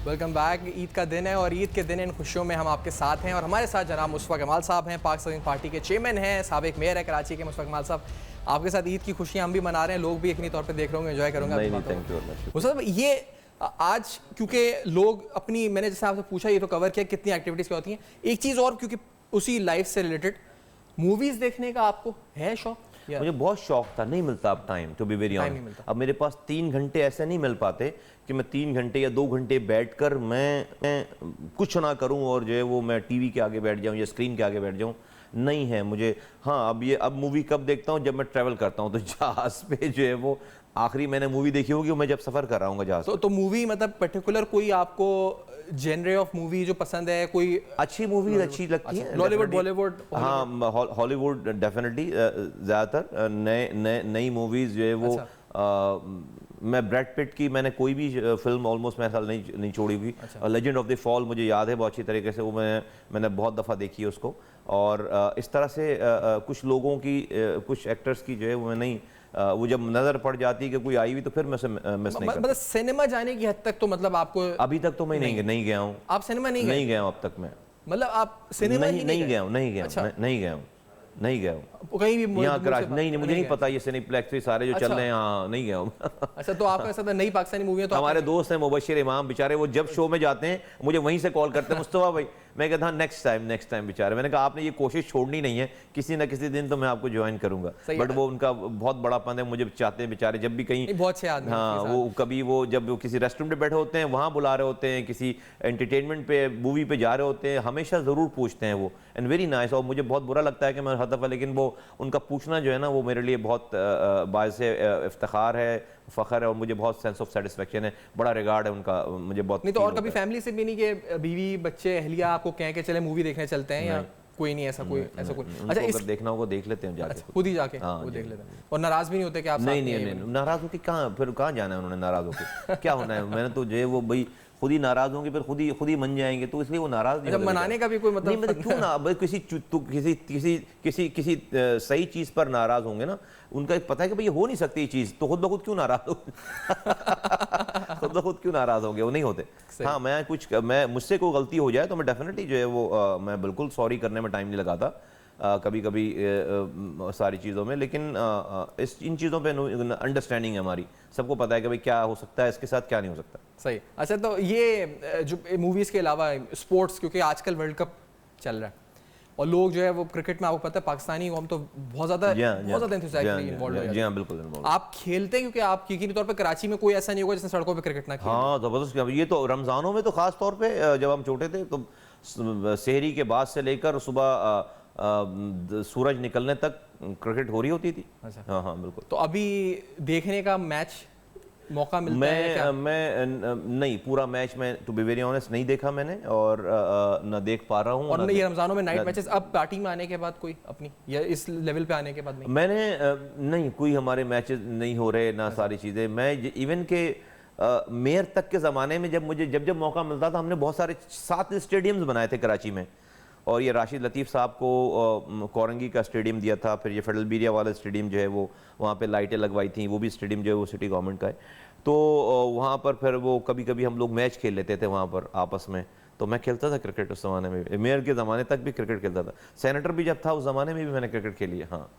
वेलकम बैक। ईद का दिन है और ईद के दिन इन खुशियों में हम आपके साथ हैं, और हमारे साथ जनाब मुस्तफा कमाल साहब हैं, पाक सदीन पार्टी के चेयरमैन हैं, साबिक मेयर है कराची के। मुस्तफा कमाल साहब, आपके साथ ईद की खुशियां हम भी मना रहे हैं, लोग भी यकीनी तौर पे देख रहे होंगे, एंजॉय करेंगे। मुस्तफा, ये आज क्योंकि लोग अपनी, मैंने जैसे आपसे पूछा ये तो कवर किया कितनी एक्टिविटीज़ क्या होती हैं, एक चीज़ और क्योंकि उसी लाइफ से रिलेटेड, मूवीज़ देखने का आपको है शौक? मुझे बहुत शौक था, नहीं मिलता अब time, to be very honest. अब मेरे पास 3 घंटे ऐसे नहीं मिल पाते कि मैं 3 घंटे या 2 घंटे बैठकर मैं कुछ ना करूं और जो है वो मैं टीवी के आगे बैठ जाऊं या स्क्रीन के आगे बैठ जाऊं, नहीं है मुझे। हाँ, अब मूवी कब देखता हूं, जब मैं ट्रैवल करता हूं, तो जहाज़ पे जो है वो आखिरी मैंने मूवी देखी होगी मैं जब सफ़र कर रहा हूँ जहाज़। तो मूवी मतलब पर्टिकुलर कोई आपको जेनरे ऑफ मूवी जो पसंद है, कोई अच्छी मूवी अच्छी लगती है? बॉलीवुड, बॉलीवुड? हाँ, हॉलीवुड डेफिनेटली, ज़्यादातर नई मूवीज़ जो है वो। मैं ब्रैड पिट की मैंने कोई भी फिल्म ऑलमोस्ट मेरे ख्याल नहीं छोड़ी हुई। लेजेंड ऑफ द फॉल मुझे याद है बहुत अच्छी तरीके से, वो मैंने बहुत दफ़ा देखी है उसको। और इस तरह से कुछ लोगों की, कुछ एक्टर्स की जो है वो मैं नहीं, वो जब नज़र पड़ जाती है कि कोई आई हुई तो फिर मैं मिस नहीं करता। मतलब सिनेमा जाने की हद तक तो मतलब आपको अभी तक तो मैं नहीं गया हूँ। आप सिनेमा नहीं गया हूँ अब तक मैं, मतलब आप सिनेमा नहीं गया हूँ, नहीं गया हूँ कहीं भी यहाँ कराची। नहीं, मुझे नहीं पता ये सिनेप्लेक्स सारे जो चल रहे हैं, हाँ नहीं गया हूँ। अच्छा, तो आपका ऐसा नई पाकिस्तानी मूवी है तो हमारे दोस्त हैं मुबशिर इमाम, बेचारे वो जब शो में जाते हैं मुझे वहीं से कॉल करते हैं, मुस्तफा भाई। मैं कहता हाँ नेक्स्ट टाइम बेचारे। मैंने कहा आपने ये कोशिश छोड़नी नहीं है, किसी ना किसी दिन तो मैं आपको ज्वाइन करूंगा। बट वो उनका बहुत बड़ा फन है, मुझे चाहते हैं बेचारे जब भी कहीं, बहुत अच्छे आदमी, हाँ वो कभी वो जब वो किसी रेस्टोरेंट पे बैठे होते हैं वहाँ बुला रहे होते हैं, किसी एंटरटेनमेंट पे मूवी पे जा रहे होते हैं, हमेशा ज़रूर पूछते हैं वो, एंड वेरी नाइस। और मुझे बहुत बुरा लगता है कि मैं हर दफ़ा, लेकिन वो उनका पूछना जो है ना वो मेरे लिए बहुत बायस इफ्तिखार है, फ़ख्र है, और मुझे बहुत सेंस ऑफ सेटिस्फेक्शन है, बड़ा रिगार्ड है उनका, मुझे बहुत। नहीं तो और कभी फैमिली से भी नहीं कि बीवी बच्चे अहलिया आपको कहें कि चले मूवी देखने चलते हैं, या कोई नहीं ऐसा कोई? अच्छा, अगर देखना होगा देख लेते हैं जाके, खुद ही जाके वो देख लेते हैं, और नाराज भी नहीं होते कि आप? नहीं, नाराज होकर कहाँ जाना है उन्होंने, नाराज होकर क्या होना है? मैंने तो जो है वो भाई खुद ही नाराज होंगे, फिर खुद ही मन जाएंगे, तो इसलिए वो नाराज नहीं होते। मनाने का भी कोई मतलब नहीं, मतलब क्यों ना भाई किसी सही चीज पर नाराज होंगे ना, उनका पता है कि भाई ये हो नहीं सकती ये चीज, तो खुद ब खुद क्यों नाराज हो खुद ब खुद क्यों नाराज होंगे? वो नहीं होते। हाँ, मैं मुझसे कोई गलती हो जाए तो मैं डेफिनेटली जो है वो मैं बिल्कुल सॉरी करने में टाइम नहीं लगाता कभी कभी सारी चीज़ों में, लेकिन इन चीज़ों पे अंडरस्टैंडिंग है हमारी, सबको पता है कि भाई क्या हो सकता है इसके साथ, क्या नहीं हो सकता। सही। अच्छा, तो ये जो मूवीज़ के अलावा स्पोर्ट्स, क्योंकि आजकल वर्ल्ड कप चल रहा है और लोग जो है वो क्रिकेट में, आपको पता है पाकिस्तानी कौम तो बहुत ज़्यादा इन्वॉल्व है। जी हाँ, बिल्कुल। आप खेलते हैं? क्योंकि आप यकीनी तौर पे कराची में कोई ऐसा नहीं होगा जिसने सड़कों पे क्रिकेट ना खेले। हाँ, जबरदस्त। ये तो रमज़ानों में तो ख़ास तौर पे जब हम छोटे थे तो सहरी के बाद से लेकर सुबह सूरज निकलने तक क्रिकेट हो रही होती थी। अच्छा। हाँ, बिल्कुल। तो अभी देखने का मैच मौका मिलता है क्या? मैं नहीं, पूरा मैच मैं टू बी वेरी ऑनेस्ट नहीं देखा मैंने, और न देख पा रहा हूँ। और ये रमजानों में नाइट मैचेस अब पार्टी में आने के बाद कोई अपनी, या इस लेवल पे आने के बाद नहीं? मैंने नहीं, कोई हमारे मैचेस नहीं हो रहे ना, सारी चीज़ें। मैं इवन के मेयर तक के ज़माने में जब मुझे जब मौका मिलता था, हमने बहुत सारे 7 स्टेडियम्स बनाए थे कराची में, और ये राशिद लतीफ़ साहब को कोरंगी का स्टेडियम दिया था, फिर ये फेडरल बीरिया वाला स्टेडियम जो है वो वहाँ पे लाइटें लगवाई थी, वो भी स्टेडियम जो है वो सिटी गवर्नमेंट का है। तो वहाँ पर फिर वो कभी कभी हम लोग मैच खेल लेते थे वहाँ पर आपस में, तो मैं खेलता था क्रिकेट उस ज़माने में, मेयर के ज़माने तक भी क्रिकेट खेलता था। सेनेटर भी जब था उस ज़माने में भी मैंने क्रिकेट खेली है। हाँ,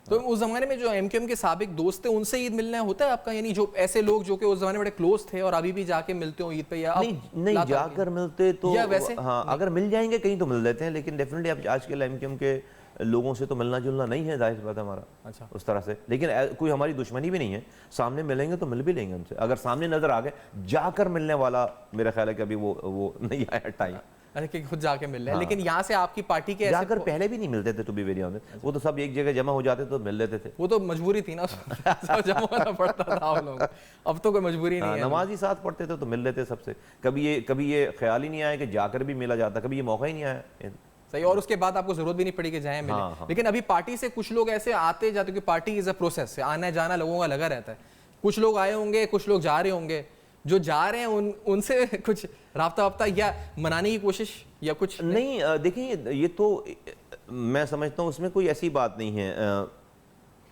तो उस ज़माने में जो एमक्यूएम के साबिक दोस्त थे उनसे ईद मिलना होता है आपका, यानी जो ऐसे लोग जो कि उस ज़माने में बड़े क्लोज थे और अभी भी जाके मिलते हो ईद पे? या नहीं जाकर मिलते तो, या वैसे हाँ अगर मिल जाएंगे कहीं तो मिल लेते हैं, लेकिन डेफिनेटली अब आज के एमक्यूएम के लोगों से तो मिलना जुलना नहीं है, जाहिर सी बात है हमारा। अच्छा। उस तरह से, लेकिन कोई हमारी दुश्मनी भी नहीं है, सामने मिलेंगे तो मिल भी लेंगे उनसे, अगर सामने नजर आ गए। जाकर मिलने वाला मेरा ख्याल है कि अभी वो नहीं आया टाइम। अरे कि खुद जाके मिल रहे हैं। लेकिन यहाँ से आपकी पार्टी के जाकर पहले भी नहीं मिलते थे, टू बी वेरी ऑनेस्ट। वो तो सब एक जगह जमा हो जाते तो मिल लेते थे। वो तो मजबूरी थी ना, सब जमा होना पड़ता था आप लोगों को। अब तो कोई मजबूरी नहीं है। नमाज ही साथ पढ़ते थे तो मिल लेते सबसे। कभी ये ख्याल ही नहीं आया कि जाकर भी मिला जाता, कभी ये मौका ही नहीं आया। सही। और उसके बाद आपको जरूरत भी नहीं पड़ी कि जाए मिले। हाँ। लेकिन अभी पार्टी से कुछ लोग ऐसे आते जाते, क्योंकि पार्टी इज अ प्रोसेस, आना जाना लोगों का लगा रहता है। कुछ लोग आए होंगे, कुछ लोग जा रहे होंगे। जो जा रहे हैं उनसे कुछ राब्ता वाब्ता या मनाने की कोशिश या कुछ नहीं? देखिए, ये तो मैं समझता हूँ उसमें कोई ऐसी बात नहीं है।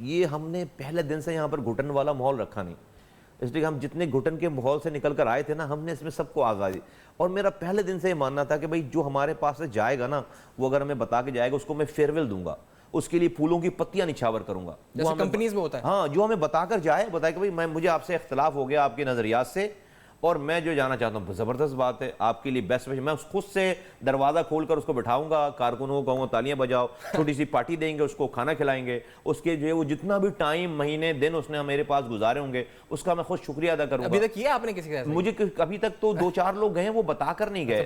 ये हमने पहले दिन से यहाँ पर घुटन वाला माहौल रखा नहीं, इसलिए हम जितने घुटन के माहौल से निकल कर आए थे ना, हमने इसमें सबको आज़ादी। और मेरा पहले दिन से ये मानना था कि भाई जो हमारे पास से जाएगा ना, वो अगर हमें बता के जाएगा उसको मैं फेयरवेल दूंगा, उसके लिए फूलों की पत्तियां निछावर करूंगा, जैसे कंपनीज में होता है। हाँ, जो हमें बताकर जाए, बताए कि भाई मुझे आपसे इख्तलाफ हो गया आपके नजरियात से, और मैं जो जाना चाहता हूँ, ज़बरदस्त बात है, आपके लिए बेस्ट विश। मैं खुद से दरवाज़ा खोलकर उसको बिठाऊंगा, कारकुनों को कहूँगा तालियां बजाओ, छोटी सी पार्टी देंगे, उसको खाना खिलाएंगे, उसके जो है वो जितना भी टाइम, महीने, दिन उसने मेरे पास गुजारे होंगे उसका मैं खुद शुक्रिया अदा करूँगा। अभी तक किया आपने किसी के साथ? मुझे अभी तक तो 2-4 लोग गए, वो बताकर नहीं गए।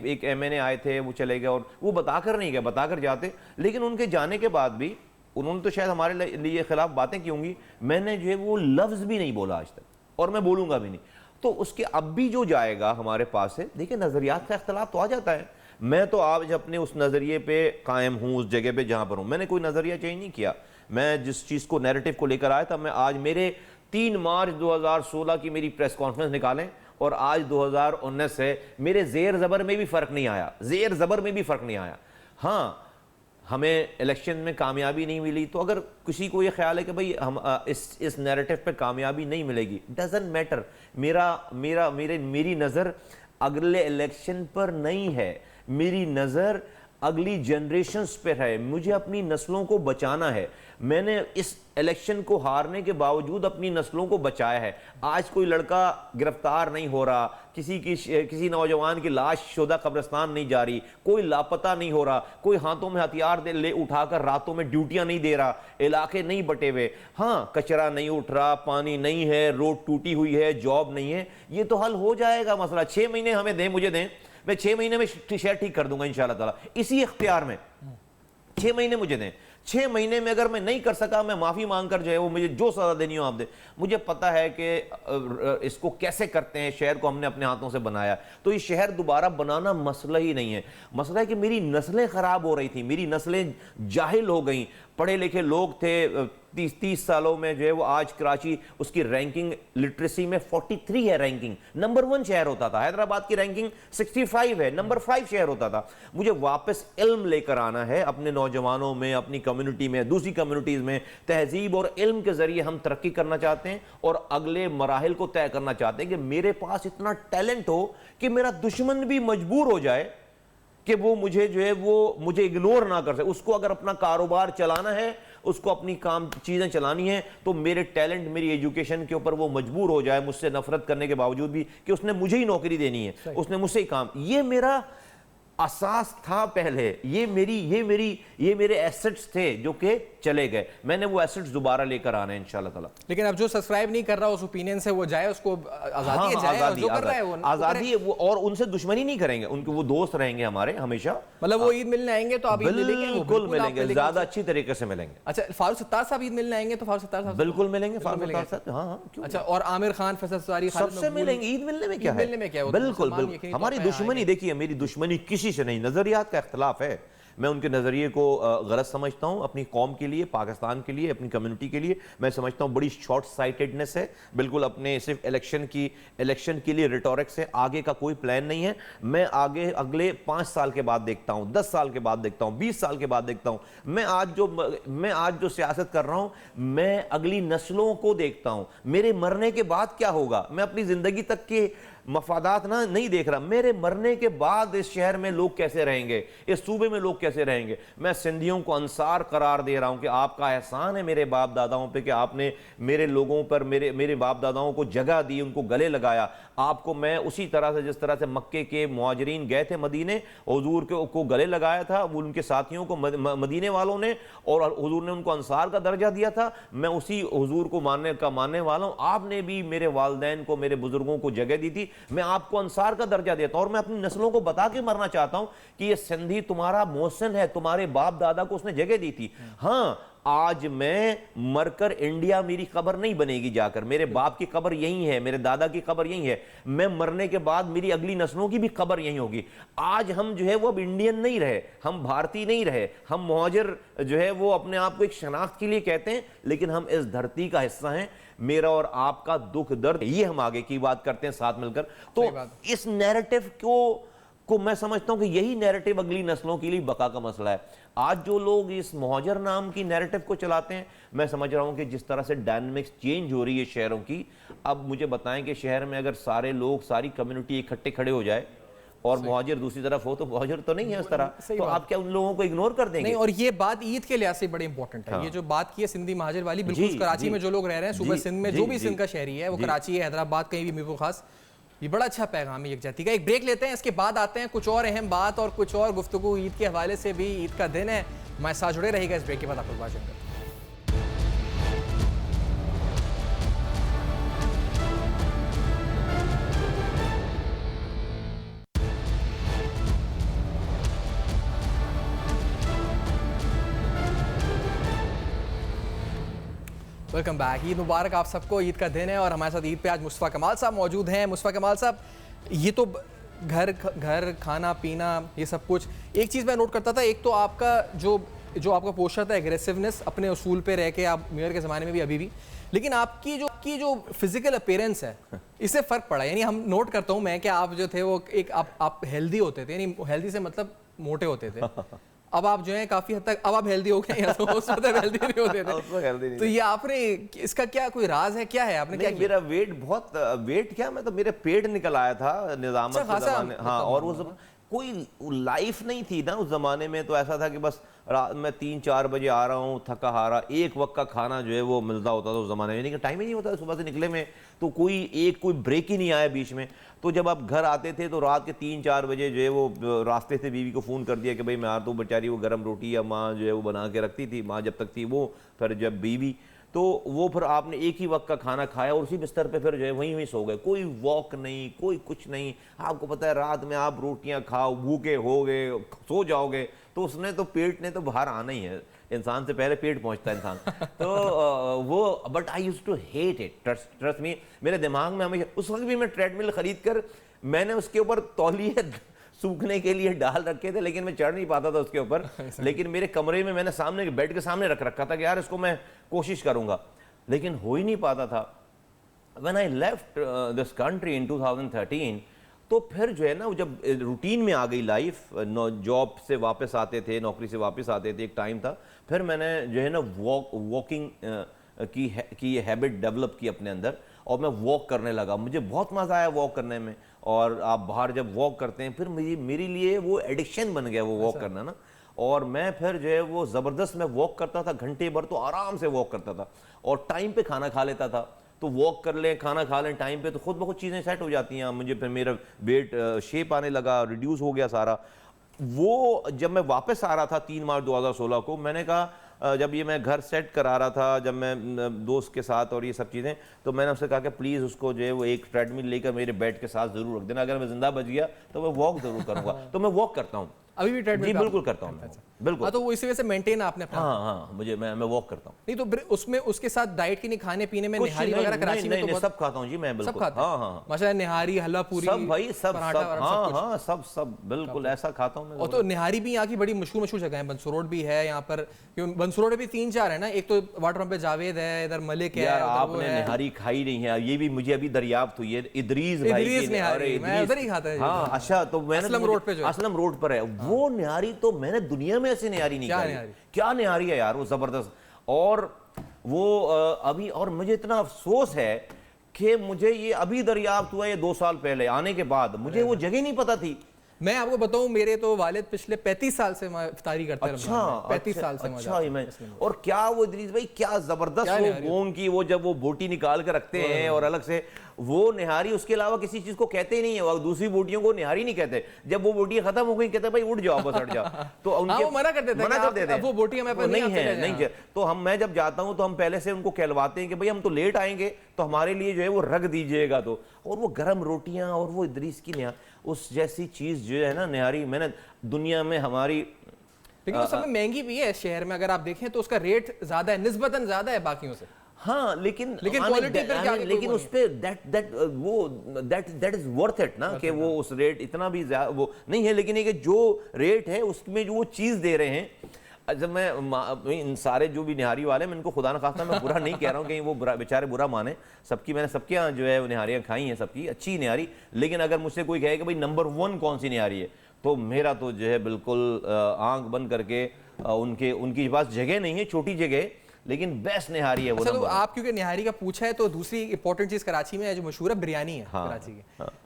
एक MNA आए थे, वो चले गए और वो बताकर नहीं गए, बताकर जाते। लेकिन उनके जाने के बाद भी उन्होंने तो शायद हमारे लिए खिलाफ बातें की होंगी, मैंने जो है वो लफ्ज भी नहीं बोला आज तक, और मैं बोलूंगा भी नहीं। तो उसके अब भी जो जाएगा हमारे पास है, देखिए नजरियात का इख्तलाफ तो आ जाता है। मैं तो आज अपने उस नजरिए पे कायम हूं, उस जगह पे जहां पर हूं, मैंने कोई नजरिया चेंज नहीं किया। मैं जिस चीज को नैरेटिव को लेकर आया था, मैं आज मेरे 3 मार्च 2016 की मेरी प्रेस कॉन्फ्रेंस निकालें और आज 2019 है, मेरे जेर जबर में भी फर्क नहीं आया, जेर जबर में भी फर्क नहीं आया। हाँ, हमें इलेक्शन में कामयाबी नहीं मिली, तो अगर किसी को ये ख्याल है कि भाई हम इस नैरेटिव पे कामयाबी नहीं मिलेगी, डजंट मैटर। मेरी नज़र अगले इलेक्शन पर नहीं है, मेरी नज़र अगली जनरेशन्स पे है। मुझे अपनी नस्लों को बचाना है। मैंने इस इलेक्शन को हारने के बावजूद अपनी नस्लों को बचाया है। आज कोई लड़का गिरफ्तार नहीं हो रहा, किसी नौजवान की लाश शुदा कब्रिस्तान नहीं जा रही, कोई लापता नहीं हो रहा, कोई हाथों में हथियार ले उठाकर रातों में ड्यूटियां नहीं दे रहा, इलाके नहीं बटे हुए। हाँ, कचरा नहीं उठ रहा, पानी नहीं है, रोड टूटी हुई है, जॉब नहीं है, ये तो हल हो जाएगा मसला। 6 महीने हमें दें, मुझे दें, मैं 6 महीने में शहर ठीक कर दूंगा इंशाल्लाह ताला, इसी इख्तियार में। 6 महीने मुझे दें, 6 महीने में अगर मैं नहीं कर सका, मैं माफी मांगकर जो है वो मुझे जो सजा देनी हो आप दे। मुझे पता है कि इसको कैसे करते हैं, शहर को हमने अपने हाथों से बनाया, तो ये शहर दोबारा बनाना मसला ही नहीं है। मसला है कि मेरी नस्लें खराब हो रही थी, मेरी नस्लें जाहिल हो गई। पढ़े लिखे लोग थे 30 सालों में जो है वो आज कराची उसकी रैंकिंग लिटरेसी में 43 है, रैंकिंग नंबर 1 शहर होता था। हैदराबाद की रैंकिंग 65 है, नंबर 5 शहर होता था। मुझे वापस इल्म लेकर आना है अपने नौजवानों में, अपनी कम्युनिटी में, दूसरी कम्युनिटीज में। तहजीब और इल्म के जरिए हम तरक्की करना चाहते हैं और अगले मराहिल को तय करना चाहते हैं कि मेरे पास इतना टैलेंट हो कि मेरा दुश्मन भी मजबूर हो जाए कि वो मुझे जो है वो मुझे इग्नोर ना कर सके। उसको अगर अपना कारोबार चलाना है, उसको अपनी काम चीजें चलानी है, तो मेरे टैलेंट, मेरी एजुकेशन के ऊपर वो मजबूर हो जाए, मुझसे नफरत करने के बावजूद भी, कि उसने मुझे ही नौकरी देनी है, उसने मुझसे ही काम। ये मेरा असास था पहले, ये मेरे एसेट्स थे जो कि चले गए। मैंने वो एसेट्स दोबारा लेकर आना है इंशाल्लाह ताला। लेकिन अब जो सब्सक्राइब नहीं कर रहा उस ओपिनियन से वो जाए, उसको आजादी है, जाए, जो कर रहा है वो आजादी है वो, और उनसे दुश्मनी नहीं करेंगे, उनके वो दोस्त रहेंगे हमारे हमेशा। मतलब वो ईद मिलने आएंगे तो आप ईद मिलेंगे? बिल्कुल मिलेंगे, ज्यादा अच्छी तरीके से मिलेंगे। अच्छा, फारूक सत्तार साहब ईद मिलने आएंगे तो फारूक सत्तार साहब बिल्कुल मिलेंगे, फारूक सत्तार साहब, हाँ। अच्छा, और आमिर खान, फैसल सवारी, सबसे मिलेंगे। ईद मिलने में क्या है? बिल्कुल बिल्कुल। हमारी दुश्मनी देखिए, मेरी दुश्मनी किसी से नहीं, नजरियात का इख्तलाफ है। मैं उनके नज़रिए को गलत समझता हूं, अपनी कौम के लिए, पाकिस्तान के लिए, अपनी कम्युनिटी के लिए। मैं समझता हूं बड़ी शॉर्ट साइटेडनेस है, बिल्कुल अपने सिर्फ इलेक्शन के लिए रिटोरिक से आगे का कोई प्लान नहीं है। मैं आगे अगले 5 साल के बाद देखता हूं, 10 साल के बाद देखता हूं, 20 साल के बाद देखता हूं। मैं आज जो सियासत कर रहा हूं, मैं अगली नस्लों को देखता हूं। मेरे मरने के बाद क्या होगा, मैं अपनी जिंदगी तक के मफादात ना नहीं देख रहा। मेरे मरने के बाद इस शहर में लोग कैसे रहेंगे, इस सूबे में लोग कैसे रहेंगे। मैं सिंधियों को अंसार करार दे रहा हूं कि आपका एहसान है मेरे बाप दादाओं पे कि आपने मेरे लोगों पर, मेरे बाप दादाओं को जगह दी, उनको गले लगाया। आपको मैं उसी तरह से, जिस तरह से मक्के के मुहाजिरीन गए थे मदीने, हुजूर को गले लगाया था, उनके साथियों को मदीने वालों ने, और हुजूर ने उनको अंसार का दर्जा दिया था। मैं उसी हुजूर को मानने वाला हूं। आपने भी मेरे वालिदैन को, मेरे बुजुर्गों को जगह दी थी, मैं आपको अंसार का दर्जा देता हूं। और मैं अपनी नस्लों को बता के मरना चाहता हूं कि ये सिंधी तुम्हारा मोहसिन है, तुम्हारे बाप दादा को उसने जगह दी थी। हाँ, आज मैं मरकर इंडिया मेरी कब्र नहीं बनेगी जाकर, मेरे बाप की कब्र यही है, मेरे दादा की कब्र यही है। मैं मरने के बाद मेरी अगली नस्लों की भी कब्र यही होगी। आज हम जो है वो अब इंडियन नहीं रहे, हम भारतीय नहीं रहे, हम मुहाजिर जो है वो अपने आप को एक शनाख्त के लिए कहते हैं, लेकिन हम इस धरती का हिस्सा हैं। मेरा और आपका दुख दर्द, ये हम आगे की बात करते हैं साथ मिलकर। तो इस नैरेटिव को मैं समझता हूं कि यही नैरेटिव अगली नस्लों के लिए बका का मसला है। आज जो लोग इस मुहाजिर नाम की नैरेटिव को चलाते हैं, मैं समझ रहा हूं कि जिस तरह से डायनामिक्स चेंज हो रही है शहरों की, अब मुझे बताएं कि शहर में अगर सारे लोग, सारी कम्युनिटी इकट्ठे खड़े हो जाए और मुहाजिर दूसरी तरफ हो, तो मुहाजिर तो नहीं है उस तरह, तो आप क्या उन लोगों को इग्नोर कर देंगे? नहीं, और ये बात ईद के लिहाज से बड़ी इंपॉर्टेंट है। हाँ। ये जो बात की है सिंधी महाजिर वाली, बिल्कुल कराची में जो लोग रह रहे हैं, सूबा सिंध में जो भी सिंध का शहरी है, वो कराची है, हैदराबाद, कहीं भी मीरपुर खास, ये बड़ा अच्छा पैगाम है यकजहती का। एक ब्रेक लेते हैं, इसके बाद आते हैं कुछ और अहम बात और कुछ और गुफ्तगू ईद के हवाले से भी। ईद का दिन है, हमारे साथ जुड़े रहेगा। इस ब्रेक के बाद आपको बात करेंगे। Welcome back. ईद मुबारक आप सबको। ईद का दिन है और हमारे साथ ईद पे आज मुस्तफ़ा कमाल साहब मौजूद हैं। मुस्तफ़ा कमाल साहब, ये तो घर खाना पीना ये सब कुछ, एक चीज़ मैं नोट करता था, एक तो आपका जो आपका पोस्टर था एग्रेसिवनेस, अपने उसूल पे रह के आप मेयर के ज़माने में भी अभी भी, लेकिन आपकी जो फिजिकल अपीयरेंस है इससे फ़र्क पड़ा। यानी हम नोट करता हूँ मैं कि आप जो थे वो एक आप हेल्दी होते थे, यानी हेल्दी से मतलब मोटे होते थे। अब आप जो है काफी हद तक अब आप हेल्दी हो गए, तो उस वक्त हेल्दी नहीं होते थे। तो ये आपने इसका क्या कोई राज है, क्या है आपने क्या किया? मेरा वेट क्या, मैं तो मेरे पेट निकल आया था निजामत के ज़माने। हाँ, और वो सब कोई लाइफ नहीं थी ना उस ज़माने में। तो ऐसा था कि बस रात में 3-4 बजे आ रहा हूँ थका हारा, एक वक्त का खाना जो है वो मिलता होता था उस ज़माने में, लेकिन टाइम ही नहीं होता सुबह से निकले में, तो कोई ब्रेक ही नहीं आया बीच में। तो जब आप घर आते थे तो रात के 3-4 बजे जो है वो रास्ते से बीवी को फ़ोन कर दिया कि भाई मैं आ तो बेचारी वो गर्म रोटी या माँ जो है वो बना के रखती थी, माँ जब तक थी वो, फिर जब बीवी, तो वो फिर आपने एक ही वक्त का खाना खाया और उसी बिस्तर पे फिर जो है वहीं सो गए। कोई वॉक नहीं, कोई कुछ नहीं। आपको पता है रात में आप रोटियां खाओ, भूखे हो गए, सो जाओगे, तो उसने तो पेट ने तो बाहर आना ही है, इंसान से पहले पेट पहुंचता है इंसान। तो वो but I used to hate it, trust me. मेरे दिमाग में हमेशा, उस वक्त भी मैं ट्रेडमिल खरीद कर मैंने उसके ऊपर तौलिए सूखने के लिए डाल रखे थे, लेकिन मैं चढ़ नहीं पाता था उसके ऊपर। लेकिन मेरे कमरे में मैंने सामने बेड के सामने रख रखा था कि यार इसको मैं कोशिश करूंगा, लेकिन हो ही नहीं पाता था। When I left this country in 2013, तो फिर जो है ना जब रूटीन में आ गई लाइफ, जॉब से वापस आते थे, नौकरी से वापस आते थे, एक टाइम था, फिर मैंने जो है ना वॉकिंग की हैबिट डेवलप की अपने अंदर, और मैं वॉक करने लगा। मुझे बहुत मज़ा आया वॉक करने में। और आप बाहर जब वॉक करते हैं, फिर मेरे लिए वो एडिक्शन बन गया वो वॉक करना ना। और मैं फिर जो है वो ज़बरदस्त मैं वॉक करता था, घंटे भर तो आराम से वॉक करता था, और टाइम पे खाना खा लेता था। तो वॉक कर लें, खाना खा लें टाइम पे, तो खुद ब खुद चीज़ें सेट हो जाती हैं। मुझे फिर मेरा वेट शेप आने लगा, रिड्यूस हो गया सारा। वो जब मैं वापस आ रहा था 3 मार्च 2016 को, मैंने कहा जब ये मैं घर सेट करा रहा था, जब मैं दोस्त के साथ और ये सब चीज़ें, तो मैंने उससे कहा कि प्लीज़ उसको जो है वो एक ट्रेडमिल लेकर मेरे बेड के साथ ज़रूर रख देना, अगर मैं ज़िंदा बच गया तो मैं वॉक ज़रूर करूँगा। तो मैं वॉक करता हूँ अभी भी ट्रेडमिल? जी बिल्कुल करता हूँ, बिल्कुल। तो वो इसी वजह से मेंटेन आपने अपना? हाँ, मैं वॉक करता हूँ। नहीं तो उसमें उसके साथ डाइट की नहीं, खाने पीने में निहारी वगैरह कराची में तो सब खाता हूँ जी मैं, बिल्कुल। हाँ, माशाल्लाह, निहारी, हल्ला पूरी, सब भाई, सब हाँ, सब बिल्कुल ऐसा खाता हूँ मैं। और तो निहारी भी यहाँ की बड़ी मशहूर जगह है, बंसुर रोड भी है यहाँ पर, बंसुर रोड भी 3-4 है ना, एक तो वाटर पंप पे जावेद है, इधर मलिक है। आपने निहारी खाई नहीं है, ये भी मुझे अभी दरियाफ्त हुई है, इदरीस भाई निहारी, मैं उधर ही खाता है। हाँ, अच्छा, तो मैंने असलम रोड पे, जो असलम रोड पर है वो निहारी, तो मैंने दुनिया में ऐसी निहारी नहीं खाई। क्या निहारी है यार, वो जबरदस्त। और वो अभी, और मुझे इतना अफसोस है कि मुझे ये अभी दरियाफ्त हुआ, ये 2 साल पहले आने के बाद, मुझे वो जगह नहीं पता थी। मैं आपको बताऊं, मेरे तो वालिद पिछले 35 साल से इफ्तारी करते हैं। अच्छा, 35 साल से। अच्छा, और क्या वो इदरीस भाई, क्या जबरदस्त वो गोंग की, वो जब वो बोटी निकाल कर रखते हैं और अलग से वो निहारी, उसके अलावा किसी चीज को कहते ही नहीं है, वो दूसरी बोटियों को निहारी नहीं कहते। जब वो बोटियां खत्म हो गई, कहते भाई उठ जाओ, बस हट जाओ। तो उनके वो मना कर देते हैं, वो बोटियां हमें नहीं है। तो मैं जब जाता हूं तो हम पहले से उनको कहलवाते हैं कि भाई हम तो लेट आएंगे, तो हमारे लिए जो है वो रख दीजिएगा। तो और वो गर्म रोटियां और वो इदरीस की निहारी, उस जैसी चीज जो है ना निहारी, मैंने दुनिया में हमारी, लेकिन वो सब महंगी भी है शहर में, अगर आप देखें तो उसका रेट ज्यादा है, निस्बतन ज्यादा है बाकियों से। हाँ, लेकिन क्वालिटी पर क्या, लेकिन उस पे दैट इज वर्थ इट ना, कि वो उस रेट इतना भी वो नहीं है, लेकिन ये जो रेट है उसमें जो वो चीज दे रहे हैं। जब मैं इन सारे जो भी निहारी वाले, मैं इनको खुदा न खास्ता मैं बुरा नहीं कह रहा हूँ, कहीं वो बेचारे बुरा माने, मैंने सबके यहाँ जो है वो निहारियाँ खाई हैं, सबकी अच्छी निहारी। लेकिन अगर मुझसे कोई कहे कि भाई नंबर 1 कौन सी निहारी है, तो मेरा तो जो है बिल्कुल आंख बंद करके, उनकी पास जगह नहीं है, छोटी जगह, लेकिन बेस्ट निहारी है वो। तो आप क्योंकि निहारी का पूछा है, तो दूसरी इंपॉर्टेंट चीज कराची में है जो मशहूर है, बिरयानी है। कराची की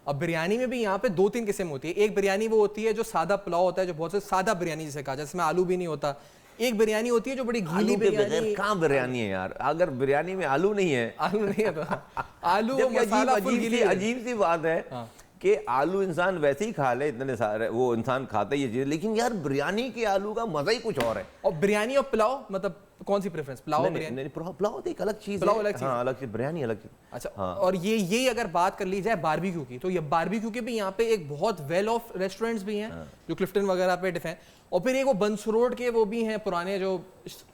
अब बिरयानी में भी यहाँ पे 2-3 किस्म होती है। एक बिरयानी वो होती है जो सादा पुलाव होता है, जो बहुत से सादा बिरयानी जिसे कहा जाए, जिसमें आलू भी नहीं होता। एक बिरयानी होती है जो बड़ी गीली बिरयानी। कहाँ बिरयानी है यार, अगर बिरयानी में आलू नहीं है, आलू नहीं है तो आलू मसाला, अजीब सी बात है। कि आलू इंसान वैसे ही खा ले, इतने सारे वो इंसान खाता ही है चीज़, लेकिन यार बिरयानी के आलू का मजा ही कुछ और है। और बिरयानी और पुलाव, मतलब कौन सी प्रेफरेंस, पुलाव और बिरयानी? नहीं, पुलाव तो एक अलग चीज़ पुलाव है, अलग चीज़ हाँ अलग चीज़, बिरयानी अलग चीज़। अच्छा हाँ। और ये अगर बात कर ली जाए बारबेक्यू की, तो ये बारबेक्यू के भी यहाँ पे एक बहुत वेल ऑफ रेस्टोरेंट्स भी हैं जो क्लिफ्टन वगैरह पे डिफेंड, और फिर एक वो बंस रोड के वो भी हैं पुराने जो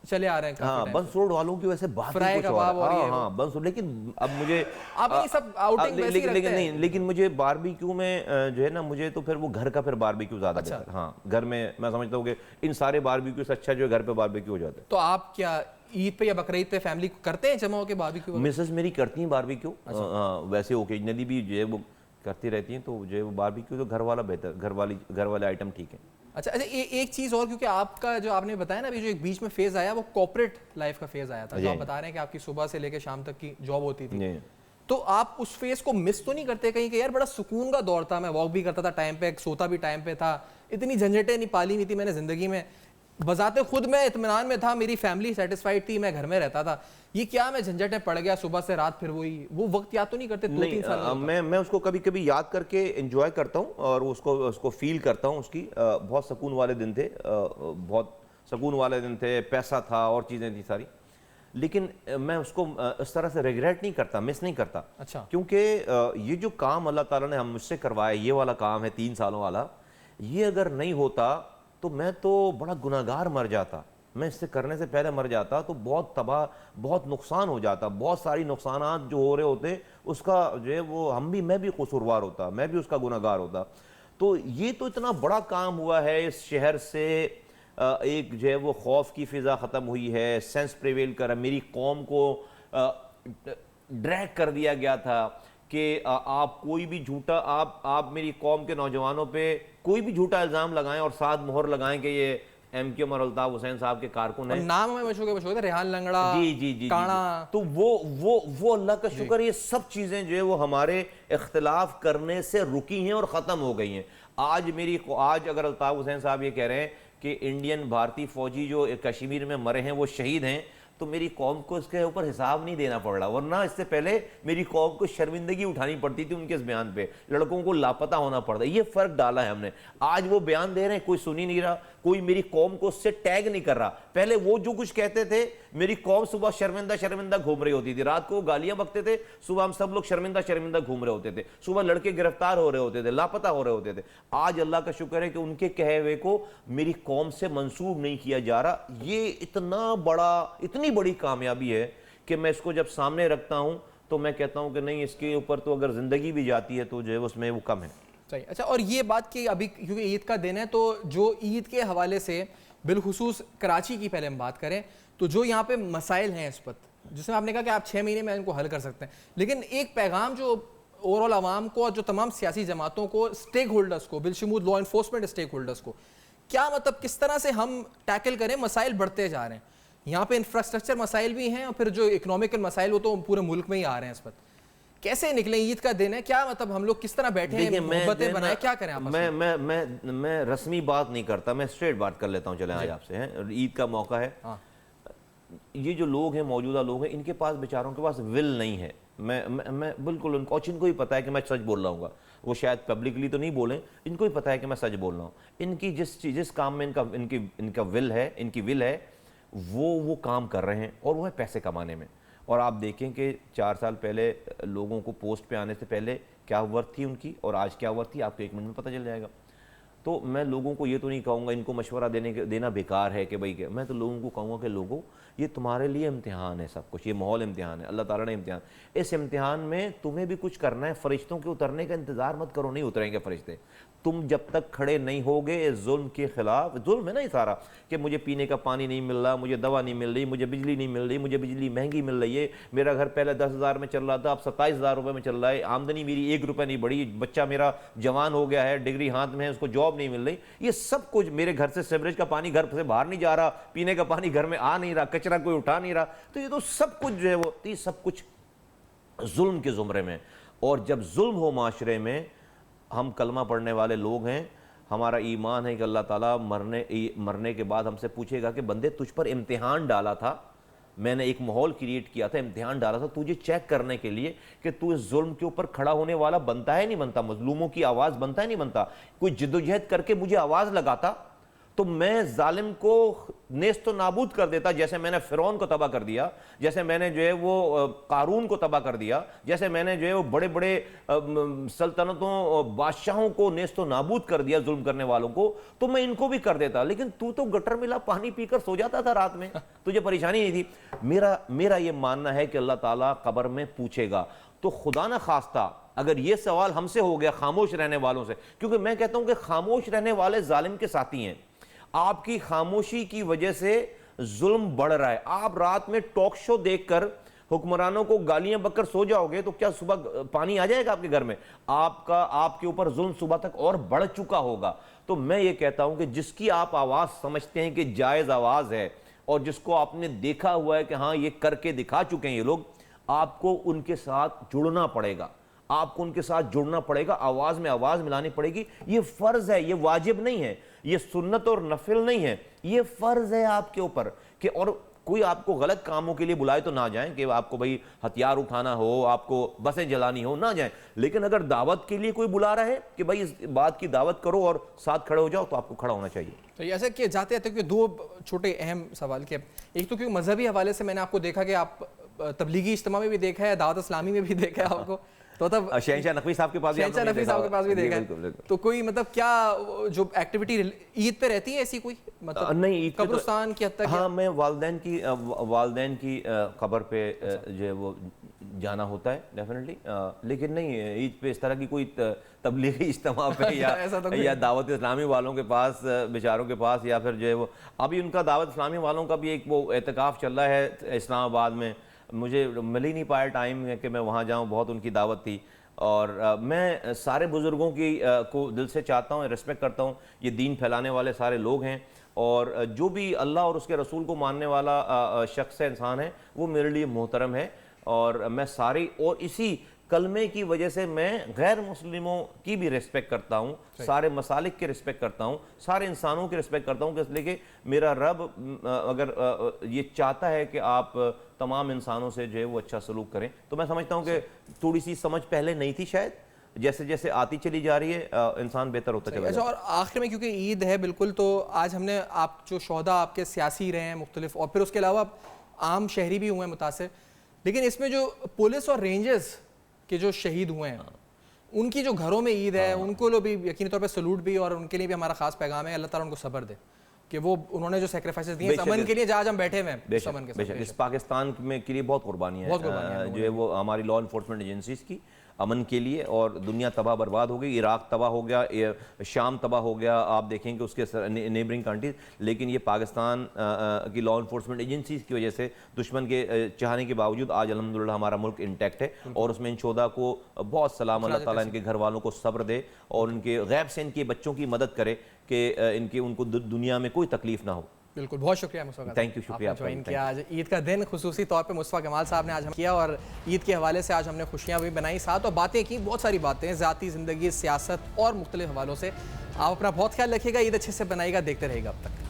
चले आ रहे हैं। हाँ, बंस रोड वालों की वैसे बात फ्राई ही कुछ कबाब और है। और हाँ ये हाँ बंस रोड, लेकिन अब मुझे आप ये सब आउटिंग वैसे ही रखते हैं? नहीं, लेकिन मुझे बारबेक्यू में जो है ना, मुझे तो फिर वो घर का फिर बारबेक्यू ज्यादा अच्छा। बेहतर। हाँ, घर में मैं समझता हूँ कि इन सारे बारबेक्यू से अच्छा जो है घर पे बारबेक्यू हो जाता है। तो आप क्या ईद पे या बकरीद पे फैमिली करते हैं जमा होकर बारबेक्यू? मिसेस मेरी करती हैं बारबेक्यू, वैसे ओकेजनली भी जो है वो करती रहती हैं, तो जो है वो बारबेक्यू तो घर वाला बेहतर, घर वाले आइटम ठीक है। अच्छा एक चीज और, क्योंकि आपका जो आपने बताया ना अभी जो एक बीच में फेज आया वो कॉर्पोरेट लाइफ का फेज आया था, जो आप बता रहे हैं कि आपकी सुबह से लेकर शाम तक की जॉब होती थी, तो आप उस फेज को मिस तो नहीं करते कहीं कि यार बड़ा सुकून का दौर था, मैं वॉक भी करता था टाइम पे, सोता भी टाइम पे था, इतनी झंझटें नहीं पाली हुई थी मैंने जिंदगी में, बजाते खुद मैं इत्मीनान में था, मेरी फैमिली सेटिस्फाइड थी, मैं घर में रहता था, ये क्या मैं झंझटें पड़ गया सुबह से रात, फिर वो वक्त याद तो नहीं करते? नहीं, 2-3 साल मैं उसको कभी कभी याद करके एंजॉय करता हूँ और उसको फील करता हूँ। उसकी बहुत सुकून वाले दिन थे, बहुत सुकून वाले दिन थे, पैसा था और चीज़ें थी सारी, लेकिन मैं उसको इस तरह से रिग्रेट नहीं करता, मिस नहीं करता। अच्छा। क्योंकि ये जो काम अल्लाह ताला ने हम मुझसे करवाया, ये वाला काम है 3 सालों वाला, ये अगर नहीं होता तो मैं तो बड़ा गुनाहगार मर जाता, मैं इससे करने से पहले मर जाता, तो बहुत तबाह, बहुत नुकसान हो जाता, बहुत सारी नुकसानात जो हो रहे होते उसका जो है वो मैं भी कसूरवार होता, मैं भी उसका गुनाहगार होता। तो ये तो इतना बड़ा काम हुआ है, इस शहर से एक जो है वो खौफ की फिजा ख़त्म हुई है, सेंस प्रिवेल कर, मेरी कौम को ड्रैग कर दिया गया था कि आप कोई भी झूठा, आप मेरी कौम के नौजवानों पे कोई भी झूठा इल्ज़ाम लगाएं और साथ मोहर लगाएं कि ये MKM और अल्ताफ हुसैन साहब के कारकुन है, नाम हमें मशहूर थे, रेहान लंगड़ा, जी काना, तो वो अल्लाह का शुक्र, ये सब चीज़ें जो है वो हमारे इख्तिलाफ करने से रुकी हैं और ख़त्म हो गई हैं। आज अगर अल्ताफ हुसैन साहब ये कह रहे हैं कि इंडियन भारतीय फौजी जो कश्मीर में मरे हैं वो शहीद हैं, तो मेरी कौम को इसके ऊपर हिसाब नहीं देना पड़ रहा, वरना इससे पहले मेरी कौम को शर्मिंदगी उठानी पड़ती थी उनके इस बयान पे, लड़कों को लापता होना पड़ता। ये फर्क डाला है हमने। आज वो बयान दे रहे हैं, कोई सुन ही नहीं रहा, कोई मेरी कौम को उससे टैग नहीं कर रहा। पहले वो जो कुछ कहते थे, मेरी कौम सुबह शर्मिंदा घूम रही होती थी, रात को गालियां बकते थे, सुबह हम सब लोग शर्मिंदा घूम रहे होते थे, सुबह लड़के गिरफ्तार हो रहे होते थे, लापता हो रहे होते थे। आज अल्लाह का शुक्र है कि उनके कहे हुए को मेरी कौम से मंसूब नहीं किया जा रहा। ये इतनी बड़ी कामयाबी है कि मैं इसको जब सामने रखता हूं तो मैं कहता हूं कि नहीं, इसके ऊपर तो अगर जिंदगी भी जाती है तो जो है उसमें वो कम है। सही। अच्छा, और ये बात कि अभी क्योंकि ईद का दिन है, तो जो ईद के हवाले से बिलखुसूस कराची की पहले हम बात करें, तो जो यहाँ पे मसाइल हैं इस वक्त, जिसमें आपने कहा कि आप 6 महीने में इनको हल कर सकते हैं, लेकिन एक पैगाम जो ओवरऑल आवाम को और जो तमाम सियासी जमातों को, स्टेक होल्डर्स को, बिलशमूल लॉ इन्फोर्समेंट स्टेक होल्डर्स को, क्या मतलब किस तरह से हम टैकल करें? मसाइल बढ़ते जा रहे हैं, यहाँ पे इंफ्रास्ट्रक्चर मसाइल भी हैं और फिर जो इकोनॉमिकल मसाइल वो तो पूरे मुल्क में ही आ रहे हैं इस वक्त। कैसे निकले? ईद का दिन है, क्या मतलब हम लोग किस तरह बैठे हैं, मोहब्बतें बनाए, क्या करें आपस में? मैं रस्मी बात नहीं करता, मैं स्ट्रेट बात कर लेता हूँ। चले आज आपसे हैं, ईद का मौका है। हाँ। ये जो लोग हैं, मौजूदा लोग हैं, इनके पास बेचारों के पास विल नहीं है। मैं बिल्कुल उनको, इनको ही पता है कि मैं सच बोल रहा हूँ, वो शायद पब्लिकली तो नहीं बोलें, इनको ही पता है कि मैं सच बोल रहा हूँ। इनकी जिस काम में इनका विल है वो काम कर रहे हैं, और वो है पैसे कमाने में। और आप देखें कि 4 साल पहले लोगों को पोस्ट पे आने से पहले क्या वर्थ थी उनकी और आज क्या वर्थ थी, आपको 1 मिनट में पता चल जाएगा। तो मैं लोगों को ये तो नहीं कहूँगा, इनको मशवरा देना बेकार है कि भाई, मैं तो लोगों को कहूँगा कि लोगों, ये तुम्हारे लिए इम्तिहान है, सब कुछ, ये माहौल इम्तिहान है, अल्लाह ताला ने इम्तिहान, इस इम्तिहान में तुम्हें भी कुछ करना है। फरिश्तों के उतरने का इंतज़ार मत करो, नहीं उतरेंगे फरिश्ते। तुम जब तक खड़े नहीं होगे जुल्म के खिलाफ, जुल्म है ना ये सारा, कि मुझे पीने का पानी नहीं मिल रहा, मुझे दवा नहीं मिल रही, मुझे बिजली नहीं मिल रही, मुझे बिजली महंगी मिल रही है, मेरा घर पहले 10,000 में चल रहा था, अब 27,000 रुपये में चल रहा है, आमदनी मेरी 1 रुपये नहीं बढ़ी, बच्चा मेरा जवान हो गया है, डिग्री हाथ में है, उसको जॉब नहीं मिल रही, ये सब कुछ, मेरे घर से सीवरेज का पानी घर से बाहर नहीं जा रहा, पीने का पानी घर में आ नहीं रहा, कचरा कोई उठा नहीं रहा, तो ये तो सब कुछ जो है वो, ये सब कुछ जुल्म के जुमरे में। और जब जुल्म हो माशरे में, हम कलमा पढ़ने वाले लोग हैं, हमारा ईमान है कि अल्लाह ताला मरने के बाद हमसे पूछेगा कि बंदे, तुझ पर इम्तिहान डाला था, मैंने एक माहौल क्रिएट किया था, इम्तिहान डाला था तुझे चेक करने के लिए कि तू इस जुल्म के ऊपर खड़ा होने वाला बनता है नहीं बनता, मजलूमों की आवाज़ बनता है नहीं बनता। कोई जिद्दोजहद करके मुझे आवाज़ लगाता तो मैं जालिम को नेस्तो नाबूद कर देता, जैसे मैंने फिरौन को तबाह कर दिया, जैसे मैंने जो है वो कारून को तबाह कर दिया, जैसे मैंने जो है वो बड़े बड़े सल्तनतों बादशाहों को नेस्तो नाबूद कर दिया जुल्म करने वालों को, तो मैं इनको भी कर देता। लेकिन तू तो गटर मिला पानी पीकर सो जाता था रात में, तुझे परेशानी नहीं थी। मेरा ये मानना है कि अल्लाह ताला कब्र में पूछेगा। तो खुदा न खास्ता अगर ये सवाल हमसे हो गया खामोश रहने वालों से, क्योंकि मैं कहता हूं कि खामोश रहने वाले जालिम के साथी हैं। आपकी खामोशी की वजह से जुल्म बढ़ रहा है। आप रात में टॉक शो देखकर हुक्मरानों को गालियां बककर सो जाओगे तो क्या सुबह पानी आ जाएगा आपके घर में? आपके ऊपर जुल्म सुबह तक और बढ़ चुका होगा। तो मैं ये कहता हूं कि जिसकी आप आवाज समझते हैं कि जायज आवाज है और जिसको आपने देखा हुआ है कि हाँ ये करके दिखा चुके हैं ये लोग, आपको उनके साथ जुड़ना पड़ेगा, आपको उनके साथ जुड़ना पड़ेगा, आवाज में आवाज मिलानी पड़ेगी। ये फर्ज है, ये वाजिब नहीं है, ये सुन्नत और नफिल नहीं है, ये फर्ज है आपके ऊपर कि और कोई आपको गलत कामों के लिए बुलाए तो ना जाएं कि आपको भाई हथियार उठाना हो, आपको बसें जलानी हो, ना जाएं। लेकिन अगर दावत के लिए कोई बुला रहा है कि भाई इस बात की दावत करो और साथ खड़े हो जाओ, तो आपको खड़ा होना चाहिए। तो ऐसा कि जाते हैं दो छोटे अहम सवाल के, एक तो क्योंकि मजहबी हवाले से मैंने आपको देखा कि आप तबलीगी इज्तिमा में भी देखा है, दावत इस्लामी में भी देखा है आपको, तो तब शहंशाह नकवी साहब के पास भी देखा है। तो कोई मतलब क्या जो एक्टिविटी ईद पे रहती है ऐसी कोई मतलब नहीं, कब्रिस्तान की हद तक? हाँ, मैं वालदैन की कब्र पे जो है वो जाना होता है डेफिनेटली, लेकिन नहीं ईद पे इस तरह की कोई तबलीगी इज्तिमा पे या दावत इस्लामी वालों के पास, बेचारों के पास, या फिर जो है वो अभी उनका दावत इस्लामी वालों का भी एक वो एहतिकाफ चल रहा है इस्लामाबाद में। मुझे मिल ही नहीं पाया टाइम कि मैं वहाँ जाऊँ, बहुत उनकी दावत थी। और मैं सारे बुज़ुर्गों की को दिल से चाहता हूँ, रिस्पेक्ट करता हूँ। ये दीन फैलाने वाले सारे लोग हैं और जो भी अल्लाह और उसके रसूल को मानने वाला शख्स है, इंसान है, वो मेरे लिए मोहतरम है। और मैं सारी और इसी कलमे की वजह से मैं गैर मुस्लिमों की भी रिस्पेक्ट करता हूँ, सारे मसालिक की रिस्पेक्ट करता हूँ, सारे इंसानों की रिस्पेक्ट करता हूँ, इसलिए कि मेरा रब अगर ये चाहता है कि आप तमाम इंसानों से जो है वो अच्छा सलूक करें, तो मैं समझता हूँ कि थोड़ी सी समझ पहले नहीं थी शायद, जैसे जैसे आती चली जा रही है इंसान बेहतर होता चला जाता है। और आखिर में क्योंकि ईद है बिल्कुल, तो आज हमने आप जो शोहदा आपके सियासी रहे हैं मुख्तलिफ, और फिर उसके अलावा आम शहरी भी हुए हैं मुतासिर, लेकिन इसमें जो पुलिस और रेंजर्स के जो शहीद हुए हैं उनकी जो घरों में ईद है, उनको लो भी यकीनी तौर पे सलूट भी, और उनके लिए भी हमारा खास पैगाम है, अल्लाह ताला उनको सब्र दे कि वो उन्होंने जो सेक्रीफाइसेस दिए अमन के लिए, आज हम बैठे हुए हैं अमन के साथ। इस पाकिस्तान में के लिए बहुत कुर्बानियां हैं जो है वो हमारी लॉ इन्फोर्समेंट एजेंसीज की अमन के लिए, और दुनिया तबाह बर्बाद हो गई, इराक तबाह हो गया, शाम तबाह हो गया, आप देखेंगे उसके नेबरिंग कंट्रीज। लेकिन ये पाकिस्तान की लॉ इन्फोर्समेंट एजेंसीज की वजह से, दुश्मन के चाहने के बावजूद आज अल्हम्दुलिल्लाह हमारा मुल्क इंटैक्ट है। और उसमें इन शोधा को बहुत सलाम, अल्लाह ताला इनके घर वालों को सब्र दे और उनके गैब से इनके बच्चों की मदद करे कि उनको दुनिया में कोई तकलीफ ना हो। बिल्कुल, बहुत शुक्रिया मुस्तफा, थैंक यू, शुक्रिया ज्वाइन किया। आज ईद का दिन खुसूसी तौर पे मुस्तफा कमाल साहब ने आज हम किया, और ईद के हवाले से आज हमने खुशियाँ भी बनाई साथ, और बातें की, बहुत सारी बातें ज़ाती ज़िंदगी, सियासत और मुख्तलिफ हवालों से। आप अपना बहुत ख्याल रखिएगा, ईद अच्छे से बनाइएगा, देखते रहेगा अब तक।